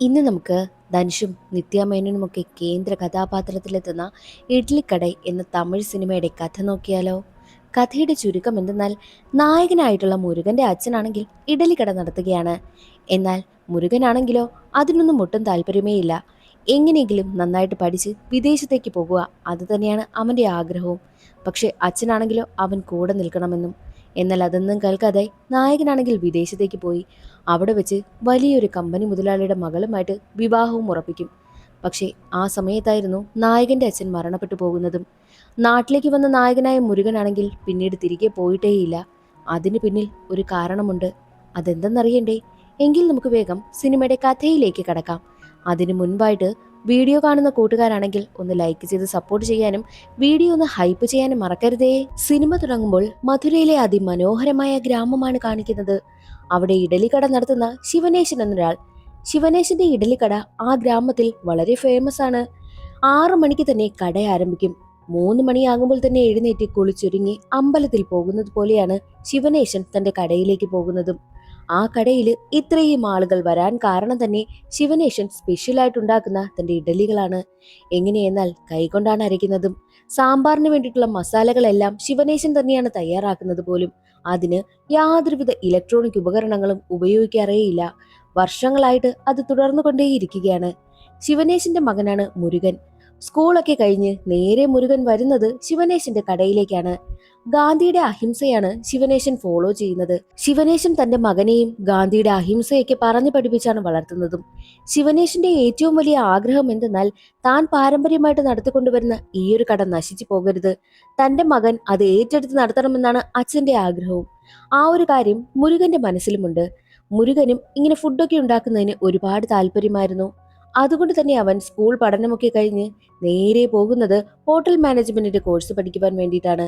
ഇന്ന് നമുക്ക് ധനുഷും നിത്യാമേനോനുമൊക്കെ കേന്ദ്ര കഥാപാത്രത്തിലെത്തുന്ന ഇഡ്ലിക്കടൈ എന്ന തമിഴ് സിനിമയുടെ കഥ നോക്കിയാലോ? കഥയുടെ ചുരുക്കം എന്തെന്നാൽ, നായകനായിട്ടുള്ള മുരുകന്റെ അച്ഛനാണെങ്കിൽ ഇഡലിക്കട നടത്തുകയാണ്. എന്നാൽ മുരുകനാണെങ്കിലോ അതിനൊന്നും ഒട്ടും താല്പര്യമേ ഇല്ല. എങ്ങനെയെങ്കിലും നന്നായിട്ട് പഠിച്ച് വിദേശത്തേക്ക് പോകുക, അത് തന്നെയാണ് അവന്റെ ആഗ്രഹവും. പക്ഷെ അച്ഛനാണെങ്കിലോ അവൻ കൂടെ നിൽക്കണമെന്നും. എന്നാൽ അതൊന്നും കേൾക്കാതെ നായകനാണെങ്കിൽ വിദേശത്തേക്ക് പോയി അവിടെ വെച്ച് വലിയൊരു കമ്പനി മുതലാളിയുടെ മകളുമായിട്ട് വിവാഹവും ഉറപ്പിക്കും. പക്ഷേ ആ സമയത്തായിരുന്നു നായകന്റെ അച്ഛൻ മരണപ്പെട്ടു പോകുന്നതും. നാട്ടിലേക്ക് വന്ന നായകനായ മുരുകനാണെങ്കിൽ പിന്നീട് തിരികെ പോയിട്ടേയില്ല. അതിന് പിന്നിൽ ഒരു കാരണമുണ്ട്. അതെന്തെന്നറിയണ്ടേ? എങ്കിൽ നമുക്ക് വേഗം സിനിമയുടെ കഥയിലേക്ക് കടക്കാം. അതിനു മുൻപായിട്ട് വീഡിയോ കാണുന്ന കൂട്ടുകാരാണെങ്കിൽ ഒന്ന് ലൈക്ക് ചെയ്ത് സപ്പോർട്ട് ചെയ്യാനും വീഡിയോ ഒന്ന് ഹൈപ്പ് ചെയ്യാനും മറക്കരുതേ. സിനിമ തുടങ്ങുമ്പോൾ മധുരയിലെ അതിമനോഹരമായ ഗ്രാമമാണ് കാണിക്കുന്നത്. അവിടെ ഇഡലിക്കട നടത്തുന്ന ശിവനേശൻ എന്നൊരാൾ. ശിവനേശന്റെ ഇഡലിക്കട ആ ഗ്രാമത്തിൽ വളരെ ഫേമസ് ആണ്. 6 മണിക്ക് തന്നെ കട ആരംഭിക്കും. 3 മണിയാകുമ്പോൾ തന്നെ എഴുന്നേറ്റ് കുളിച്ചൊരുങ്ങി അമ്പലത്തിൽ പോകുന്നത് പോലെയാണ് ശിവനേശൻ തന്റെ കടയിലേക്ക് പോകുന്നതും. ആ കടയിൽ ഇത്രയും ആളുകൾ വരാൻ കാരണം തന്നെ ശിവനേശൻ സ്പെഷ്യലായിട്ട് ഉണ്ടാക്കുന്ന തന്റെ ഇഡലികളാണ്. എങ്ങനെയെന്നാൽ കൈകൊണ്ടാണ് അരയ്ക്കുന്നതും. സാമ്പാറിന് വേണ്ടിയിട്ടുള്ള മസാലകളെല്ലാം ശിവനേശൻ തന്നെയാണ് തയ്യാറാക്കുന്നത് പോലും. അതിന് യാതൊരുവിധ ഇലക്ട്രോണിക് ഉപകരണങ്ങളും ഉപയോഗിക്കാറേയില്ല. വർഷങ്ങളായിട്ട് അത് തുടർന്നുകൊണ്ടേയിരിക്കുകയാണ്. ശിവനേശന്റെ മകനാണ് മുരുകൻ. സ്കൂളൊക്കെ കഴിഞ്ഞ് നേരെ മുരുകൻ വരുന്നത് ശിവനേശന്റെ കടയിലേക്കാണ്. ഗാന്ധിയുടെ അഹിംസയാണ് ശിവനേശൻ ഫോളോ ചെയ്യുന്നത്. ശിവനേശൻ തന്റെ മകനെയും ഗാന്ധിയുടെ അഹിംസയൊക്കെ പറഞ്ഞു പഠിപ്പിച്ചാണ് വളർത്തുന്നതും. ശിവനേശന്റെ ഏറ്റവും വലിയ ആഗ്രഹം എന്തെന്നാൽ, താൻ പാരമ്പര്യമായിട്ട് നടത്തിക്കൊണ്ടുവരുന്ന ഈ ഒരു കട നശിച്ചു പോകരുത്. തന്റെ മകൻ അത് ഏറ്റെടുത്ത് നടത്തണമെന്നാണ് അച്ഛന്റെ ആഗ്രഹവും. ആ ഒരു കാര്യം മുരുകന്റെ മനസ്സിലുമുണ്ട്. മുരുകനും ഇങ്ങനെ ഫുഡൊക്കെ ഉണ്ടാക്കുന്നതിന് ഒരുപാട് താല്പര്യമായിരുന്നു. അതുകൊണ്ട് തന്നെ അവൻ സ്കൂൾ പഠനമൊക്കെ കഴിഞ്ഞ് നേരെ പോകുന്നത് ഹോട്ടൽ മാനേജ്മെന്റിന്റെ കോഴ്സ് പഠിക്കുവാൻ വേണ്ടിയിട്ടാണ്.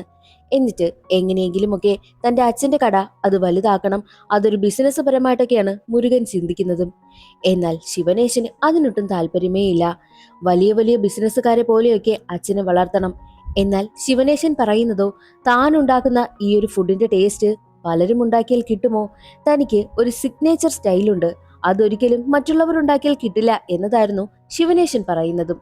എന്നിട്ട് എങ്ങനെയെങ്കിലുമൊക്കെ തന്റെ അച്ഛന്റെ കട അത് വലുതാക്കണം, അതൊരു ബിസിനസ് പരമായിട്ടൊക്കെയാണ് മുരുകൻ ചിന്തിക്കുന്നതും. എന്നാൽ ശിവനേശന് അതിനൊട്ടും താല്പര്യമേ ഇല്ല. വലിയ വലിയ ബിസിനസ്സുകാരെ പോലെയൊക്കെ അച്ഛനെ വളർത്തണം. എന്നാൽ ശിവനേശൻ പറയുന്നതോ, താൻ ഉണ്ടാക്കുന്ന ഈ ഒരു ഫുഡിന്റെ ടേസ്റ്റ് പലരും ഉണ്ടാക്കിയാൽ കിട്ടുമോ? തനിക്ക് ഒരു സിഗ്നേച്ചർ സ്റ്റൈലുണ്ട്, അതൊരിക്കലും മറ്റുള്ളവർ ഉണ്ടാക്കിയാൽ കിട്ടില്ല എന്നതായിരുന്നു ശിവനേശൻ പറയുന്നതും.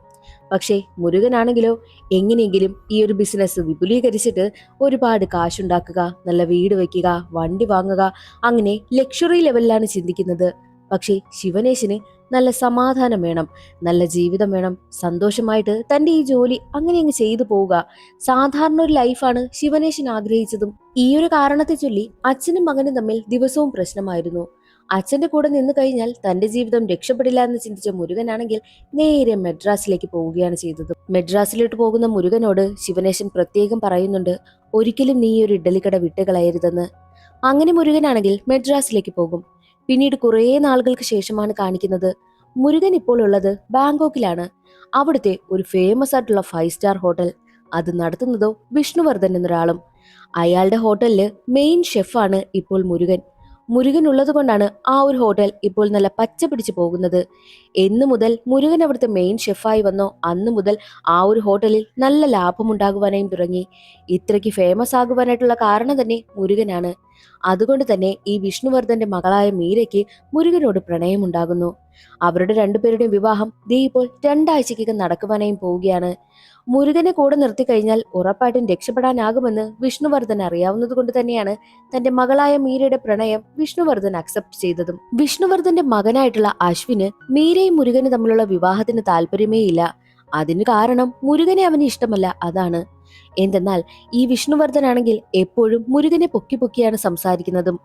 പക്ഷേ മുരുകനാണെങ്കിലോ, എങ്ങനെയെങ്കിലും ഈ ഒരു ബിസിനസ് വിപുലീകരിച്ചിട്ട് ഒരുപാട് കാശുണ്ടാക്കുക, നല്ല വീട് വയ്ക്കുക, വണ്ടി വാങ്ങുക, അങ്ങനെ ലക്ഷറി ലെവലിലാണ് ചിന്തിക്കുന്നത്. പക്ഷേ ശിവനേശന് നല്ല സമാധാനം വേണം, നല്ല ജീവിതം വേണം, സന്തോഷമായിട്ട് തന്റെ ഈ ജോലി അങ്ങനെ അങ്ങ് ചെയ്തു പോവുക. സാധാരണ ഒരു ലൈഫാണ് ശിവനേശൻ ആഗ്രഹിച്ചതും. ഈ ഒരു കാരണത്തെ ചൊല്ലി അച്ഛനും മകനും തമ്മിൽ ദിവസവും പ്രശ്നമായിരുന്നു. അച്ഛന്റെ കൂടെ നിന്ന് കഴിഞ്ഞാൽ തന്റെ ജീവിതം രക്ഷപ്പെടില്ല എന്ന് ചിന്തിച്ച മുരുകനാണെങ്കിൽ നേരെ മെഡ്രാസിലേക്ക് പോവുകയാണ് ചെയ്തത്. മെഡ്രാസിലോട്ട് പോകുന്ന മുരുകനോട് ശിവനേശൻ പ്രത്യേകം പറയുന്നുണ്ട്, ഒരിക്കലും നീ ഒരു ഇഡലിക്കട വിട്ടുകളയരുതെന്ന്. അങ്ങനെ മുരുകനാണെങ്കിൽ മെഡ്രാസിലേക്ക് പോകും. പിന്നീട് കുറേ നാളുകൾക്ക് ശേഷമാണ് കാണിക്കുന്നത്, മുരുകൻ ഇപ്പോൾ ഉള്ളത് ബാങ്കോക്കിലാണ്. അവിടുത്തെ ഒരു ഫേമസ് ആയിട്ടുള്ള 5 സ്റ്റാർ ഹോട്ടൽ അത് നടത്തുന്നതോ വിഷ്ണുവർദ്ധൻ എന്നൊരാളും. അയാളുടെ ഹോട്ടലില് മെയിൻ ഷെഫാണ് ഇപ്പോൾ മുരുകൻ. മുരുകൻ ഉള്ളത് കൊണ്ടാണ് ആ ഒരു ഹോട്ടൽ ഇപ്പോൾ നല്ല പച്ച പിടിച്ചു പോകുന്നത്. എന്നു മുതൽ മുരുകൻ അവിടുത്തെ മെയിൻ ഷെഫായി വന്നോ അന്നു മുതൽ ആ ഒരു ഹോട്ടലിൽ നല്ല ലാഭമുണ്ടാകുവാനായും തുടങ്ങി. ഇത്രയ്ക്ക് ഫേമസ് ആകുവാനായിട്ടുള്ള കാരണം തന്നെ മുരുകനാണ്. അതുകൊണ്ട് തന്നെ ഈ വിഷ്ണുവർദ്ധന്റെ മകളായ മീരയ്ക്ക് മുരുകനോട് പ്രണയമുണ്ടാകുന്നു. അവരുടെ രണ്ടുപേരുടെയും വിവാഹം ദേ ഇപ്പോൾ 2 ആഴ്ചക്കകം നടക്കുവാനായും പോവുകയാണ്. മുരുകനെ കൂടെ നിർത്തി കഴിഞ്ഞാൽ ഉറപ്പായിട്ടും രക്ഷപ്പെടാനാകുമെന്ന് വിഷ്ണുവർദ്ധൻ അറിയാവുന്നത് കൊണ്ട് തന്നെയാണ് തന്റെ മകളായ മീരയുടെ പ്രണയം വിഷ്ണുവർദ്ധൻ അക്സെപ്റ്റ് ചെയ്തതും. വിഷ്ണുവർദ്ധന്റെ മകനായിട്ടുള്ള അശ്വിന് മീരയും മുരുകനും തമ്മിലുള്ള വിവാഹത്തിന് താല്പര്യമേ ഇല്ല. അതിന് കാരണം മുരുകനെ അവന് ഇഷ്ടമല്ല, അതാണ്. എന്തെന്നാൽ ഈ വിഷ്ണുവർദ്ധനാണെങ്കിൽ എപ്പോഴും മുരുകനെ പൊക്കി പൊക്കിയാണ് സംസാരിക്കുന്നതും.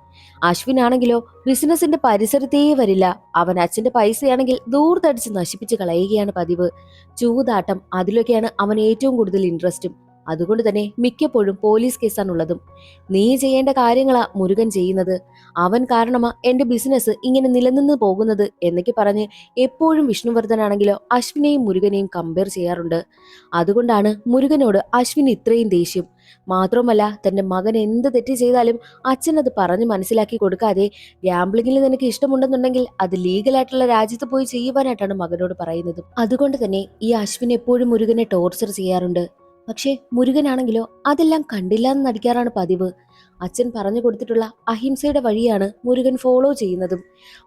അശ്വിനാണെങ്കിലോ ബിസിനസിന്റെ പരിസരത്തേ വരില്ല. അവൻ അച്ഛന്റെ പൈസയാണെങ്കിൽ ദൂർത്തടിച്ച് നശിപ്പിച്ച് കളയുകയാണ് പതിവ്. ചൂതാട്ടം, അതിലൊക്കെയാണ് അവൻ ഏറ്റവും കൂടുതൽ ഇൻട്രസ്റ്റും. അതുകൊണ്ട് തന്നെ മിക്കപ്പോഴും പോലീസ് കേസാണുള്ളതും. നീ ചെയ്യേണ്ട കാര്യങ്ങളാ മുരുകൻ ചെയ്യുന്നത്, അവൻ കാരണമാ എന്റെ ബിസിനസ് ഇങ്ങനെ നിലനിന്ന് പോകുന്നത് എന്നൊക്കെ പറഞ്ഞ് എപ്പോഴും വിഷ്ണുവർദ്ധനാണെങ്കിലോ അശ്വിനെയും മുരുകനെയും കമ്പയർ ചെയ്യാറുണ്ട്. അതുകൊണ്ടാണ് മുരുകനോട് അശ്വിന് ഇത്രയും ദേഷ്യം. മാത്രമല്ല, തന്റെ മകൻ എന്ത് തെറ്റ് ചെയ്താലും അച്ഛൻ അത് പറഞ്ഞ് മനസ്സിലാക്കി കൊടുക്കാതെ, ഗ്യാംബ്ലിങ്ങിൽ നിനക്ക് ഇഷ്ടമുണ്ടെന്നുണ്ടെങ്കിൽ അത് ലീഗലായിട്ടുള്ള രാജ്യത്ത് പോയി ചെയ്യുവാനായിട്ടാണ് മകനോട് പറയുന്നത്. അതുകൊണ്ട് തന്നെ ഈ അശ്വിൻ എപ്പോഴും മുരുകനെ ടോർച്ചർ ചെയ്യാറുണ്ട്. പക്ഷേ മുരുകനാണെങ്കിലോ അതെല്ലാം കണ്ടില്ല എന്ന് നടിക്കാറാണ് പതിവ്. അച്ഛൻ പറഞ്ഞു കൊടുത്തിട്ടുള്ള അഹിംസയുടെ വഴിയാണ് മുരുകൻ ഫോളോ ചെയ്യുന്നതും.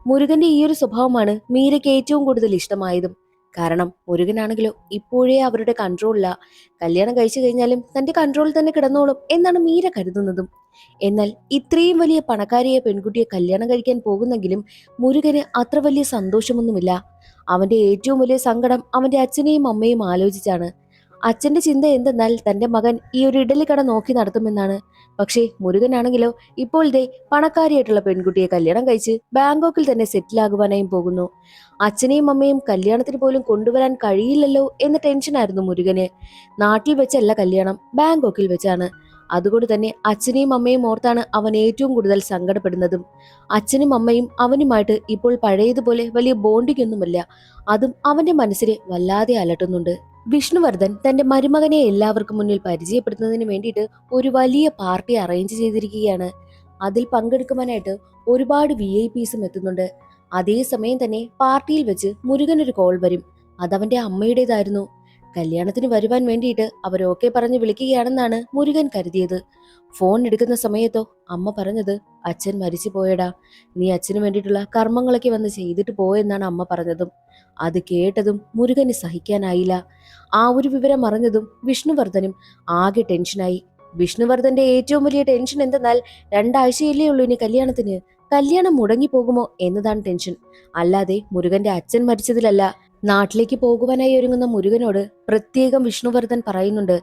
മുരുകന്റെ ഈ ഒരു സ്വഭാവമാണ് മീരയ്ക്ക് ഏറ്റവും കൂടുതൽ ഇഷ്ടമായതും. കാരണം മുരുകനാണെങ്കിലോ ഇപ്പോഴേ അവരുടെ കൺട്രോളില്ല. കല്യാണം കഴിച്ചു കഴിഞ്ഞാലും തന്റെ കൺട്രോളിൽ തന്നെ കിടന്നോളും എന്നാണ് മീര കരുതുന്നതും. എന്നാൽ ഇത്രയും വലിയ പണക്കാരിയെ പെൺകുട്ടിയെ കല്യാണം കഴിക്കാൻ പോകുന്നെങ്കിലും മുരുകന് അത്ര വലിയ സന്തോഷമൊന്നുമില്ല. അവന്റെ ഏറ്റവും വലിയ സങ്കടം അവന്റെ അച്ഛനെയും അമ്മയും ആലോചിച്ചാണ്. അച്ഛന്റെ ചിന്ത എന്തെന്നാൽ തന്റെ മകൻ ഈ ഒരു ഇഡലിക്കട നോക്കി നടത്തുമെന്നാണ്. പക്ഷേ മുരുകനാണെങ്കിലോ ഇപ്പോൾ ദേ പണക്കാരിയായിട്ടുള്ള പെൺകുട്ടിയെ കല്യാണം കഴിച്ച് ബാങ്കോക്കിൽ തന്നെ സെറ്റിൽ ആകുവാനായും പോകുന്നു. അച്ഛനെയും അമ്മയും കല്യാണത്തിന് പോലും കൊണ്ടുവരാൻ കഴിയില്ലല്ലോ എന്ന ടെൻഷനായിരുന്നു മുരുകന്. നാട്ടിൽ വെച്ചല്ല കല്യാണം, ബാങ്കോക്കിൽ വെച്ചാണ്. അതുകൊണ്ട് തന്നെ അച്ഛനെയും അമ്മയും ഓർത്താണ് അവൻ ഏറ്റവും കൂടുതൽ സങ്കടപ്പെടുന്നതും. അച്ഛനും അമ്മയും അവനുമായിട്ട് ഇപ്പോൾ പഴയതുപോലെ വലിയ ബോണ്ടിംഗ് ഒന്നുമില്ല. അതും അവന്റെ മനസ്സിനെ വല്ലാതെ അലട്ടുന്നുണ്ട്. വിഷ്ണുവർദ്ധൻ തന്റെ മരുമകനെ എല്ലാവർക്കും മുന്നിൽ പരിചയപ്പെടുത്തുന്നതിന് വേണ്ടിയിട്ട് ഒരു വലിയ പാർട്ടി അറേഞ്ച് ചെയ്തിരിക്കുകയാണ്. അതിൽ പങ്കെടുക്കുവാനായിട്ട് ഒരുപാട് VIPസും എത്തുന്നുണ്ട്. അതേസമയം തന്നെ പാർട്ടിയിൽ വെച്ച് മുരുകൻ ഒരു കോൾ വരും. അതവന്റെ അമ്മയുടേതായിരുന്നു. കല്യാണത്തിന് വരുവാൻ വേണ്ടിയിട്ട് അവർ ഓക്കെ പറഞ്ഞ് വിളിക്കുകയാണെന്നാണ് മുരുകൻ കരുതിയത്. ഫോൺ എടുക്കുന്ന സമയത്തോ അമ്മ പറഞ്ഞത്, അച്ഛൻ മരിച്ചു പോയടാ, നീ അച്ഛന് വേണ്ടിയിട്ടുള്ള കർമ്മങ്ങളൊക്കെ വന്ന് ചെയ്തിട്ട് പോയെന്നാണ് അമ്മ പറഞ്ഞതും. അത് കേട്ടതും മുരുകന് സഹിക്കാനായില്ല. ആ ഒരു വിവരം അറിഞ്ഞതും വിഷ്ണുവർദ്ധനും ആകെ ടെൻഷനായി. വിഷ്ണുവർദ്ധന്റെ ഏറ്റവും വലിയ ടെൻഷൻ എന്തെന്നാൽ 2 ആഴ്ചയല്ലേ ഉള്ളൂ ഇനി കല്യാണത്തിന്, കല്യാണം മുടങ്ങിപ്പോകുമോ എന്നതാണ് ടെൻഷൻ. അല്ലാതെ മുരുകന്റെ അച്ഛൻ മരിച്ചതിലല്ല. നാട്ടിലേക്ക് പോകുവാനായി ഒരുങ്ങുന്ന മുരുകനോട് പ്രത്യേകം വിഷ്ണുവർദ്ധൻ പറയുന്നുണ്ട്,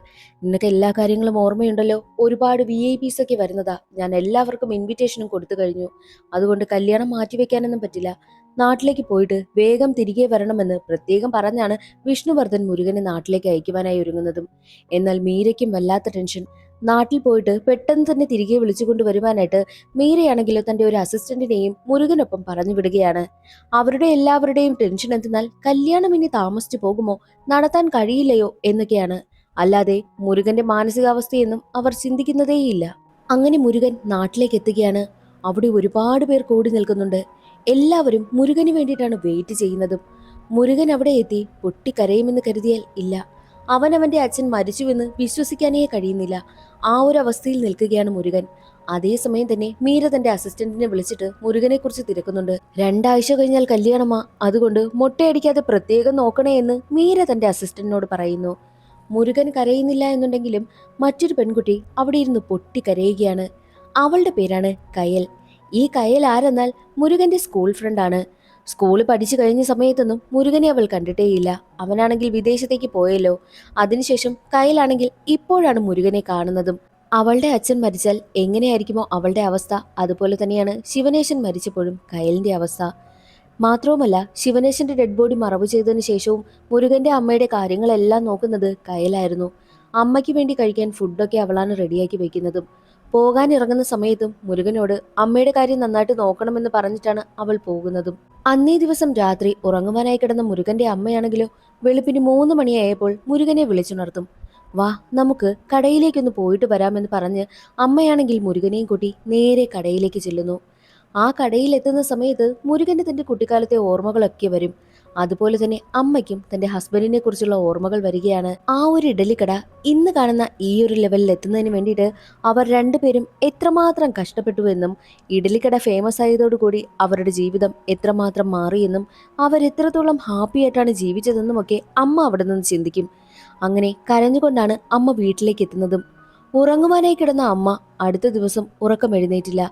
നിനക്ക് എല്ലാ കാര്യങ്ങളും ഓർമ്മയുണ്ടല്ലോ, ഒരുപാട് VIPs ഒക്കെ വരുന്നതാ, ഞാൻ എല്ലാവർക്കും ഇൻവിറ്റേഷനും കൊടുത്തു കഴിഞ്ഞു. അതുകൊണ്ട് കല്യാണം മാറ്റിവെക്കാനൊന്നും പറ്റില്ല, നാട്ടിലേക്ക് പോയിട്ട് വേഗം തിരികെ വരണമെന്ന് പ്രത്യേകം പറഞ്ഞാണ് വിഷ്ണുവർദ്ധൻ മുരുകനെ നാട്ടിലേക്ക് അയക്കുവാനായി ഒരുങ്ങുന്നതും. എന്നാൽ മീരയ്ക്കും വല്ലാത്ത ടെൻഷൻ. നാട്ടിൽ പോയിട്ട് പെട്ടെന്ന് തന്നെ തിരികെ വിളിച്ചുകൊണ്ട് വരുവാനായിട്ട് മീരയാണെങ്കിലോ തന്റെ ഒരു അസിസ്റ്റന്റിനെയും മുരുകനൊപ്പം പറഞ്ഞു വിടുകയാണ്. അവരുടെ എല്ലാവരുടെയും ടെൻഷൻ എന്തെന്നാൽ കല്യാണം ഇനി താമസിച്ചു പോകുമോ, നടത്താൻ കഴിയില്ലയോ എന്നൊക്കെയാണ്. അല്ലാതെ മുരുകന്റെ മാനസികാവസ്ഥയൊന്നും അവർ ചിന്തിക്കുന്നതേയില്ല. അങ്ങനെ മുരുകൻ നാട്ടിലേക്ക് എത്തുകയാണ്. അവിടെ ഒരുപാട് പേർ കൂടി നിൽക്കുന്നുണ്ട്. എല്ലാവരും മുരുകന് വേണ്ടിയിട്ടാണ് വെയിറ്റ് ചെയ്യുന്നതും. മുരുകൻ അവിടെ എത്തി പൊട്ടിക്കരയുമെന്ന് കരുതിയാൽ ഇല്ല. അവനവന്റെ അച്ഛൻ മരിച്ചുവെന്ന് വിശ്വസിക്കാനേ കഴിയുന്നില്ല. ആ ഒരു അവസ്ഥയിൽ നിൽക്കുകയാണ് മുരുകൻ. അതേസമയം തന്നെ മീര തന്റെ അസിസ്റ്റന്റിനെ വിളിച്ചിട്ട് മുരുകനെ കുറിച്ച് തിരക്കുന്നുണ്ട്. 2 ആഴ്ച കഴിഞ്ഞാൽ കല്യാണമാ, അതുകൊണ്ട് മൊട്ടയടിക്കാതെ പ്രത്യേകം നോക്കണേ എന്ന് മീര തന്റെ അസിസ്റ്റന്റിനോട് പറയുന്നു. മുരുകൻ കരയുന്നില്ല എന്നുണ്ടെങ്കിലും മറ്റൊരു പെൺകുട്ടി അവിടെ ഇരുന്ന് പൊട്ടിക്കരയുകയാണ്. അവളുടെ പേരാണ് കയൽ. ഈ കയൽ ആരെന്നാൽ മുരുകന്റെ സ്കൂൾ ഫ്രണ്ടാണ്. സ്കൂള് പഠിച്ചു കഴിഞ്ഞ സമയത്തൊന്നും മുരുകനെ അവൾ കണ്ടിട്ടേയില്ല. അവനാണെങ്കിൽ വിദേശത്തേക്ക് പോയല്ലോ. അതിനുശേഷം കയലാണെങ്കിൽ ഇപ്പോഴാണ് മുരുകനെ കാണുന്നതും. അവളുടെ അച്ഛൻ മരിച്ചാൽ എങ്ങനെയായിരിക്കുമോ അവളുടെ അവസ്ഥ, അതുപോലെ തന്നെയാണ് ശിവനേശൻ മരിച്ചപ്പോഴും കയലിന്റെ അവസ്ഥ. മാത്രവുമല്ല, ശിവനേശന്റെ ഡെഡ് ബോഡി മറവ് ചെയ്തതിനു ശേഷവും മുരുകന്റെ അമ്മയുടെ കാര്യങ്ങളെല്ലാം നോക്കുന്നത് കയലായിരുന്നു. അമ്മയ്ക്ക് വേണ്ടി കഴിക്കാൻ ഫുഡൊക്കെ അവളാണ് റെഡിയാക്കി വെക്കുന്നതും. പോകാൻ ഇറങ്ങുന്ന സമയത്തും മുരുകനോട് അമ്മയുടെ കാര്യം നന്നായിട്ട് നോക്കണമെന്ന് പറഞ്ഞിട്ടാണ് അവൾ പോകുന്നതും. അന്നേ ദിവസം രാത്രി ഉറങ്ങുവാനായി കിടന്ന മുരുകന്റെ അമ്മയാണെങ്കിലോ വെളുപ്പിന് 3 മണിയായപ്പോൾ മുരുകനെ വിളിച്ചുണർത്തും. വാ, നമുക്ക് കടയിലേക്കൊന്ന് പോയിട്ട് വരാമെന്ന് പറഞ്ഞ് അമ്മയാണെങ്കിൽ മുരുകനെയും കൂട്ടി നേരെ കടയിലേക്ക് ചെല്ലുന്നു. ആ കടയിൽ എത്തുന്ന സമയത്ത് മുരുകന് തന്റെ കുട്ടിക്കാലത്തെ ഓർമ്മകളൊക്കെ വരും. അതുപോലെ തന്നെ അമ്മയ്ക്കും തന്റെ ഹസ്ബൻഡിനെ കുറിച്ചുള്ള ഓർമ്മകൾ വരികയാണ്. ആ ഒരു ഇഡലിക്കട ഇന്ന് കാണുന്ന ഈ ഒരു ലെവലിൽ എത്തുന്നതിന് വേണ്ടിയിട്ട് അവർ രണ്ടുപേരും എത്രമാത്രം കഷ്ടപ്പെട്ടുവെന്നും ഇഡലിക്കട ഫേമസ് ആയതോടുകൂടി അവരുടെ ജീവിതം എത്രമാത്രം മാറിയെന്നും അവരെത്രത്തോളം ഹാപ്പി ആയിട്ടാണ് ജീവിച്ചതെന്നും ഒക്കെ അമ്മ അവിടെ നിന്ന് ചിന്തിക്കും. അങ്ങനെ കരഞ്ഞുകൊണ്ടാണ് അമ്മ വീട്ടിലേക്ക് എത്തുന്നതും. ഉറങ്ങുവാനായി കിടന്ന അമ്മ അടുത്ത ദിവസം ഉറക്കം എഴുന്നേറ്റില്ല.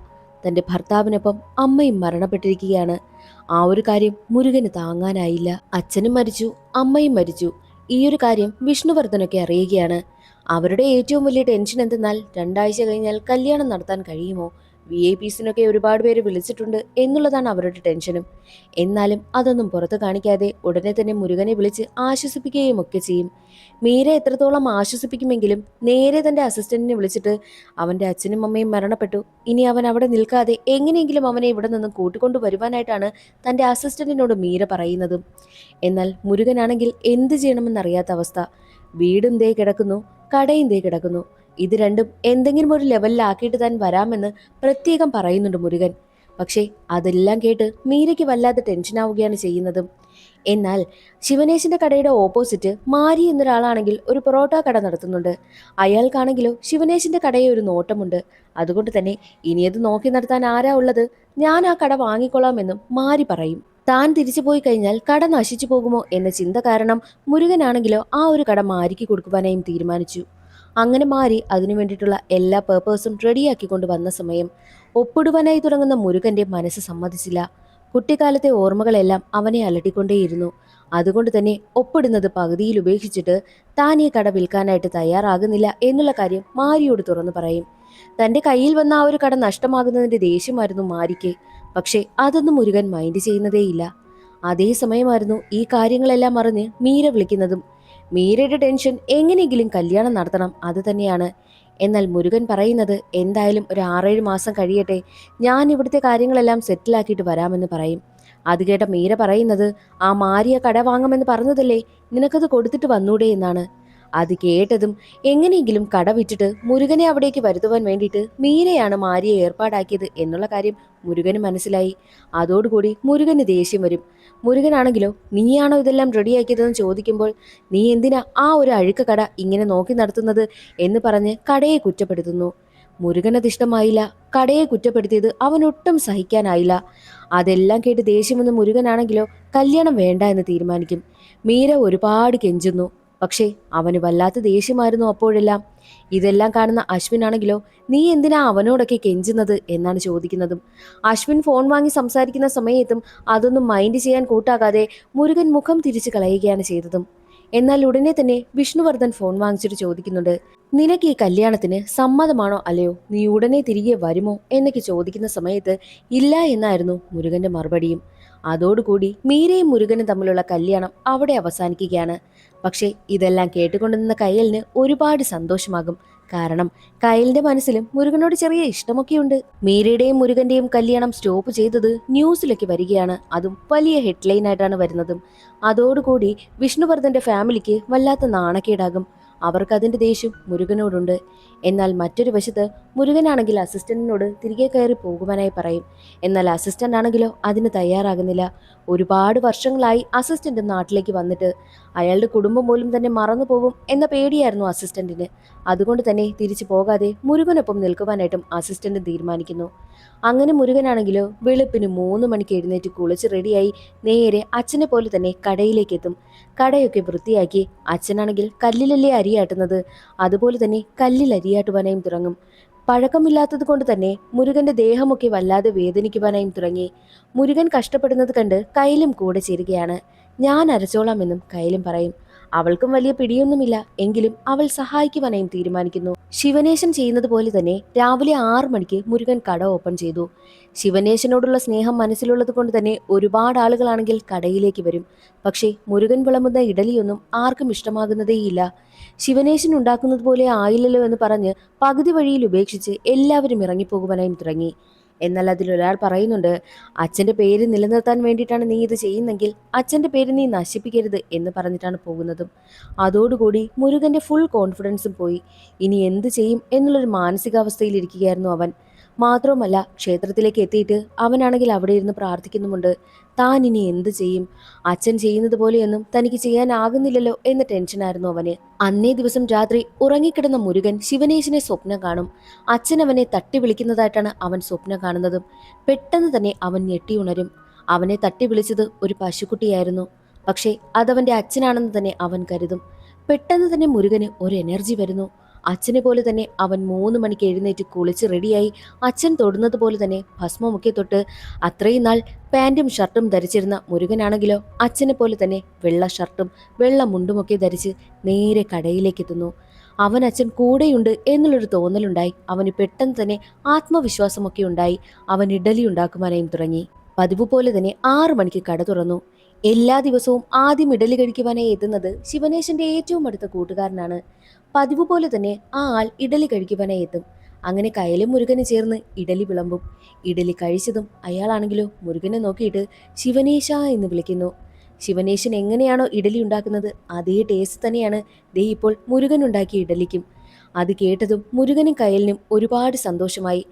തന്റെ ഭർത്താവിനൊപ്പം അമ്മയും മരണപ്പെട്ടിരിക്കുകയാണ്. ആ ഒരു കാര്യം മുരുകന് താങ്ങാനായില്ല. അച്ഛനും മരിച്ചു, അമ്മയും മരിച്ചു. ഈ ഒരു കാര്യം വിഷ്ണുവർദ്ധനൊക്കെ അറിയുകയാണ്. അവരുടെ ഏറ്റവും വലിയ ടെൻഷൻ എന്തെന്നാൽ 2 ആഴ്ച കഴിഞ്ഞാൽ കല്യാണം നടത്താൻ കഴിയുമോ, VIPസിനൊക്കെ ഒരുപാട് പേര് വിളിച്ചിട്ടുണ്ട് എന്നുള്ളതാണ് അവരുടെ ടെൻഷനും. എന്നാലും അതൊന്നും പുറത്ത് കാണിക്കാതെ ഉടനെ തന്നെ മുരുകനെ വിളിച്ച് ആശ്വസിപ്പിക്കുകയും ഒക്കെ ചെയ്യും. മീര എത്രത്തോളം ആശ്വസിപ്പിക്കുമെങ്കിലും നേരെ തന്റെ അസിസ്റ്റന്റിനെ വിളിച്ചിട്ട് അവന്റെ അച്ഛനും അമ്മയും മരണപ്പെട്ടു, ഇനി അവൻ അവിടെ നിൽക്കാതെ എങ്ങനെയെങ്കിലും അവനെ ഇവിടെ നിന്ന് കൂട്ടിക്കൊണ്ടു വരുവാനായിട്ടാണ് തന്റെ അസിസ്റ്റന്റിനോട് മീര പറയുന്നതും. എന്നാൽ മുരുകനാണെങ്കിൽ എന്ത് ചെയ്യണമെന്നറിയാത്ത അവസ്ഥ. വീടും ദേ കിടക്കുന്നു, കടയും ദേ കിടക്കുന്നു. ഇത് രണ്ടും എന്തെങ്കിലും ഒരു ലെവലിലാക്കിയിട്ട് താൻ വരാമെന്ന് പ്രത്യേകം പറയുന്നുണ്ട് മുരുകൻ. പക്ഷേ അതെല്ലാം കേട്ട് മീരയ്ക്ക് വല്ലാതെ ടെൻഷനാവുകയാണ് ചെയ്യുന്നതും. എന്നാൽ ശിവനേശന്റെ കടയുടെ ഓപ്പോസിറ്റ് മാരി എന്നൊരാളാണെങ്കിൽ ഒരു പൊറോട്ട കട നടത്തുന്നുണ്ട്. അയാൾക്കാണെങ്കിലോ ശിവനേശന്റെ കടയെ ഒരു നോട്ടമുണ്ട്. അതുകൊണ്ട് തന്നെ ഇനിയത് നോക്കി നടത്താൻ ആരാ ഉള്ളത്, ഞാൻ ആ കട വാങ്ങിക്കൊള്ളാമെന്നും മാരി പറയും. താൻ തിരിച്ചു പോയി കഴിഞ്ഞാൽ കട നശിച്ചു പോകുമോ എന്ന ചിന്ത കാരണം മുരുകനാണെങ്കിലോ ആ ഒരു കട മാരിക്ക് കൊടുക്കുവാനായും തീരുമാനിച്ചു. അങ്ങനെ മാരി അതിനു വേണ്ടിയിട്ടുള്ള എല്ലാ പേപ്പേഴ്സും റെഡിയാക്കിക്കൊണ്ട് വന്ന സമയം ഒപ്പിടുവാനായി തുടങ്ങുന്ന മുരുകന്റെ മനസ്സ് സമ്മതിച്ചില്ല. കുട്ടിക്കാലത്തെ ഓർമ്മകളെല്ലാം അവനെ അലട്ടിക്കൊണ്ടേയിരുന്നു. അതുകൊണ്ട് തന്നെ ഒപ്പിടുന്നത് പകുതിയിൽ ഉപേക്ഷിച്ചിട്ട് താൻ ഈ കട വിൽക്കാനായിട്ട് തയ്യാറാകുന്നില്ല എന്നുള്ള കാര്യം മാരിയോട് തുറന്നു പറയും. തന്റെ കയ്യിൽ വന്ന ആ ഒരു കട നഷ്ടമാകുന്നതിന്റെ ദേഷ്യമായിരുന്നു മാരിക്ക്. പക്ഷേ അതൊന്നും മുരുകൻ മൈൻഡ് ചെയ്യുന്നതേയില്ല. അതേ സമയമായിരുന്നു ഈ കാര്യങ്ങളെല്ലാം അറിഞ്ഞ് മീര വിളിക്കുന്നതും. മീരയുടെ ടെൻഷൻ എങ്ങനെയെങ്കിലും കല്യാണം നടത്തണം, അത് തന്നെയാണ്. എന്നാൽ മുരുകൻ പറയുന്നത് എന്തായാലും ഒരു 6-7 മാസം കഴിയട്ടെ, ഞാൻ ഇവിടുത്തെ കാര്യങ്ങളെല്ലാം സെറ്റിലാക്കിയിട്ട് വരാമെന്ന് പറയും. അത് കേട്ട മീര പറയുന്നത്, ആ മാരിയ കട വാങ്ങുമെന്ന് പറഞ്ഞതല്ലേ, നിനക്കത് കൊടുത്തിട്ട് വന്നൂടെ എന്നാണ്. അത് കേട്ടതും എങ്ങനെയെങ്കിലും കട വിറ്റിട്ട് മുരുകനെ അവിടേക്ക് വരുത്തുവാൻ വേണ്ടിയിട്ട് മീരയാണ് മാരിയെ ഏർപ്പാടാക്കിയത് എന്നുള്ള കാര്യം മുരുകന് മനസ്സിലായി. അതോടുകൂടി മുരുകന് ദേഷ്യം വരും. മുരുകനാണെങ്കിലോ നീയാണോ ഇതെല്ലാം റെഡിയാക്കിയതെന്ന് ചോദിക്കുമ്പോൾ നീ എന്തിനാ ആ ഒരു അഴുക്ക കട ഇങ്ങനെ നോക്കി നടത്തുന്നത് എന്ന് പറഞ്ഞ് കടയെ കുറ്റപ്പെടുത്തുന്നു. മുരുകനത് ഇഷ്ടമായില്ല. കടയെ കുറ്റപ്പെടുത്തിയത് അവനൊട്ടും സഹിക്കാനായില്ല. അതെല്ലാം കേട്ട് ദേഷ്യം വന്ന മുരുകനാണെങ്കിലോ കല്യാണം വേണ്ട എന്ന് തീരുമാനിക്കും. മീര ഒരുപാട് കെഞ്ചുന്നു. പക്ഷേ അവന് വല്ലാത്ത ദേഷ്യമായിരുന്നു അപ്പോഴെല്ലാം. ഇതെല്ലാം കാണുന്ന അശ്വിനാണെങ്കിലോ നീ എന്തിനാ അവനോടൊക്കെ കെഞ്ചുന്നത് എന്നാണ് ചോദിക്കുന്നതും. അശ്വിൻ ഫോൺ വാങ്ങി സംസാരിക്കുന്ന സമയത്തും അതൊന്നും മൈൻഡ് ചെയ്യാൻ കൂട്ടാകാതെ മുരുകൻ മുഖം തിരിച്ചു കളയുകയാണ് ചെയ്തതും. എന്നാൽ ഉടനെ തന്നെ വിഷ്ണുവർദ്ധൻ ഫോൺ വാങ്ങിച്ചിട്ട് ചോദിക്കുന്നുണ്ട്, നിനക്ക് ഈ കല്യാണത്തിന് സമ്മതമാണോ അല്ലയോ, നീ ഉടനെ തിരികെ വരുമോ എന്നൊക്കെ ചോദിക്കുന്ന സമയത്ത് ഇല്ല എന്നായിരുന്നു മുരുകന്റെ മറുപടിയും. അതോടുകൂടി മീരയും മുരുകനും തമ്മിലുള്ള കല്യാണം അവിടെ അവസാനിക്കുകയാണ്. പക്ഷേ ഇതെല്ലാം കേട്ടുകൊണ്ടു നിന്ന കയലിന് ഒരുപാട് സന്തോഷമാകും. കാരണം കയലിന്റെ മനസ്സിലും മുരുകനോട് ചെറിയ ഇഷ്ടമൊക്കെയുണ്ട്. മീരയുടെയും മുരുകന്റെയും കല്യാണം സ്റ്റോപ്പ് ചെയ്തത് ന്യൂസിലൊക്കെ വരികയാണ്. അതും വലിയ ഹെഡ്ലൈൻ ആയിട്ടാണ് വരുന്നതും. അതോടുകൂടി വിഷ്ണുവർദ്ധന്റെ ഫാമിലിക്ക് വല്ലാത്ത നാണക്കേടാകും. അവർക്ക് അതിന്റെ ദേഷ്യം മുരുകനോടുണ്ട്. എന്നാൽ മറ്റൊരു വശത്ത് മുരുകനാണെങ്കിൽ അസിസ്റ്റന്റിനോട് തിരികെ കയറി പോകുവാനായി പറയും. എന്നാൽ അസിസ്റ്റന്റ് ആണെങ്കിലോ അതിന് തയ്യാറാകുന്നില്ല. ഒരുപാട് വർഷങ്ങളായി അസിസ്റ്റന്റ് നാട്ടിലേക്ക് വന്നിട്ട് അയാളുടെ കുടുംബം പോലും തന്നെ മറന്നു പോകും എന്ന പേടിയായിരുന്നു അസിസ്റ്റന്റിന്. അതുകൊണ്ട് തന്നെ തിരിച്ചു പോകാതെ മുരുകനൊപ്പം നിൽക്കുവാനായിട്ടും അസിസ്റ്റന്റ് തീരുമാനിക്കുന്നു. അങ്ങനെ മുരുകനാണെങ്കിലോ വെളുപ്പിന് 3 മണിക്ക് എഴുന്നേറ്റ് കുളിച്ച് റെഡിയായി നേരെ അച്ഛനെ പോലെ തന്നെ കടയിലേക്ക് എത്തും. കടയൊക്കെ വൃത്തിയാക്കി അച്ഛനാണെങ്കിൽ കല്ലിലല്ലേ അരിയാട്ടുന്നത്, അതുപോലെ തന്നെ കല്ലിൽ അരിയാട്ടുവാനായും തുടങ്ങും. പഴക്കമില്ലാത്തത് കൊണ്ട് തന്നെ മുരുകന്റെ ദേഹമൊക്കെ വല്ലാതെ വേദനിക്കുവാനായും തുടങ്ങി. മുരുകൻ കഷ്ടപ്പെടുന്നത് കണ്ട് കയ്യിലും കൂടെ ചേരുകയാണ്. ഞാൻ അരച്ചോളാമെന്നും കയ്യിലും പറയും. അവൾക്കും വലിയ പിടിയൊന്നുമില്ല, എങ്കിലും അവൾ സഹായിക്കുവാനായും തീരുമാനിക്കുന്നു. ശിവനേശൻ ചെയ്യുന്നത് പോലെ തന്നെ രാവിലെ 6 മണിക്ക് മുരുകൻ കട ഓപ്പൺ ചെയ്തു. ശിവനേശനോടുള്ള സ്നേഹം മനസ്സിലുള്ളത് കൊണ്ട് തന്നെ ഒരുപാട് ആളുകളാണെങ്കിൽ കടയിലേക്ക് വരും. പക്ഷേ മുരുകൻ വിളമ്പുന്ന ഇഡലിയൊന്നും ആർക്കും ഇഷ്ടമാകുന്നതേയില്ല. ശിവനേശൻ ഉണ്ടാക്കുന്നത് പോലെ ആയില്ലല്ലോ എന്ന് പറഞ്ഞ് പകുതി വഴിയിൽ ഉപേക്ഷിച്ച് എല്ലാവരും ഇറങ്ങിപ്പോകുവാനായും തുടങ്ങി. എന്നാൽ അതിലൊരാൾ പറയുന്നുണ്ട്, അച്ഛന്റെ പേര് നിലനിർത്താൻ വേണ്ടിയിട്ടാണ് നീ ഇത് ചെയ്യുന്നെങ്കിൽ അച്ഛന്റെ പേര് നീ നശിപ്പിക്കരുത് എന്ന് പറഞ്ഞിട്ടാണ് പോകുന്നതും. അതോടുകൂടി മുരുകന്റെ ഫുൾ കോൺഫിഡൻസും പോയി. ഇനി എന്ത് ചെയ്യും എന്നുള്ളൊരു മാനസികാവസ്ഥയിലിരിക്കുകയായിരുന്നു അവൻ. മാത്രവുമല്ല ക്ഷേത്രത്തിലേക്ക് എത്തിയിട്ട് അവനാണെങ്കിൽ അവിടെ ഇരുന്ന് പ്രാർത്ഥിക്കുന്നുമുണ്ട്. താൻ ഇനി എന്ത് ചെയ്യും, അച്ഛൻ ചെയ്യുന്നത് പോലെയൊന്നും തനിക്ക് ചെയ്യാനാകുന്നില്ലല്ലോ എന്ന ടെൻഷനായിരുന്നു അവന്. അന്നേ ദിവസം രാത്രി ഉറങ്ങിക്കിടന്ന മുരുകൻ ശിവനേശനെ സ്വപ്നം കാണും. അച്ഛൻ അവനെ തട്ടി വിളിക്കുന്നതായിട്ടാണ് അവൻ സ്വപ്നം കാണുന്നതും. പെട്ടെന്ന് തന്നെ അവൻ ഞെട്ടിയുണരും. അവനെ തട്ടി വിളിച്ചത് ഒരു പശുക്കുട്ടിയായിരുന്നു. പക്ഷേ അതവന്റെ അച്ഛനാണെന്ന് തന്നെ അവൻ കരുതും. പെട്ടെന്ന് തന്നെ മുരുകന് ഒരു എനർജി വരുന്നു. അച്ഛനെ പോലെ തന്നെ അവൻ 3 മണിക്ക് എഴുന്നേറ്റ് കുളിച്ച് റെഡിയായി അച്ഛൻ തൊടുന്നത് പോലെ തന്നെ ഭസ്മമൊക്കെ തൊട്ട് അത്രയും നാൾ പാൻറ്റും ഷർട്ടും ധരിച്ചിരുന്ന മുരുകനാണെങ്കിലോ അച്ഛനെ പോലെ തന്നെ വെള്ള ഷർട്ടും വെള്ള മുണ്ടുമൊക്കെ ധരിച്ച് നേരെ കടയിലേക്ക് എത്തുന്നു. അവൻ അച്ഛൻ കൂടെയുണ്ട് എന്നുള്ളൊരു തോന്നലുണ്ടായി. അവന് പെട്ടെന്ന് തന്നെ ആത്മവിശ്വാസമൊക്കെ ഉണ്ടായി. അവൻ ഇഡലി ഉണ്ടാക്കുവാനായും തുടങ്ങി. പതിവ് പോലെ തന്നെ 6 മണിക്ക് കട തുറന്നു. എല്ലാ ദിവസവും ആദ്യം ഇഡലി കഴിക്കുവാനായി എത്തുന്നത് ശിവനേശന്റെ ഏറ്റവും അടുത്ത കൂട്ടുകാരനാണ്. പതിവ് പോലെ തന്നെ ആ ആൾ ഇഡലി കഴിക്കുവാനായി എത്തും. അങ്ങനെ കയലും മുരുകനും ചേർന്ന് ഇഡലി വിളമ്പും. ഇഡലി കഴിച്ചതും അയാളാണെങ്കിലോ മുരുകനെ നോക്കിയിട്ട് ശിവനേശ എന്ന് വിളിക്കുന്നു. ശിവനേശൻ എങ്ങനെയാണോ ഇഡലി ഉണ്ടാക്കുന്നത് അതേ ടേസ്റ്റ് തന്നെയാണ് ദേ ഇപ്പോൾ മുരുകൻ ഉണ്ടാക്കിയ ഇഡലിക്കും. അത് കേട്ടതും മുരുകനും കയലിനും ഒരുപാട് സന്തോഷമായി.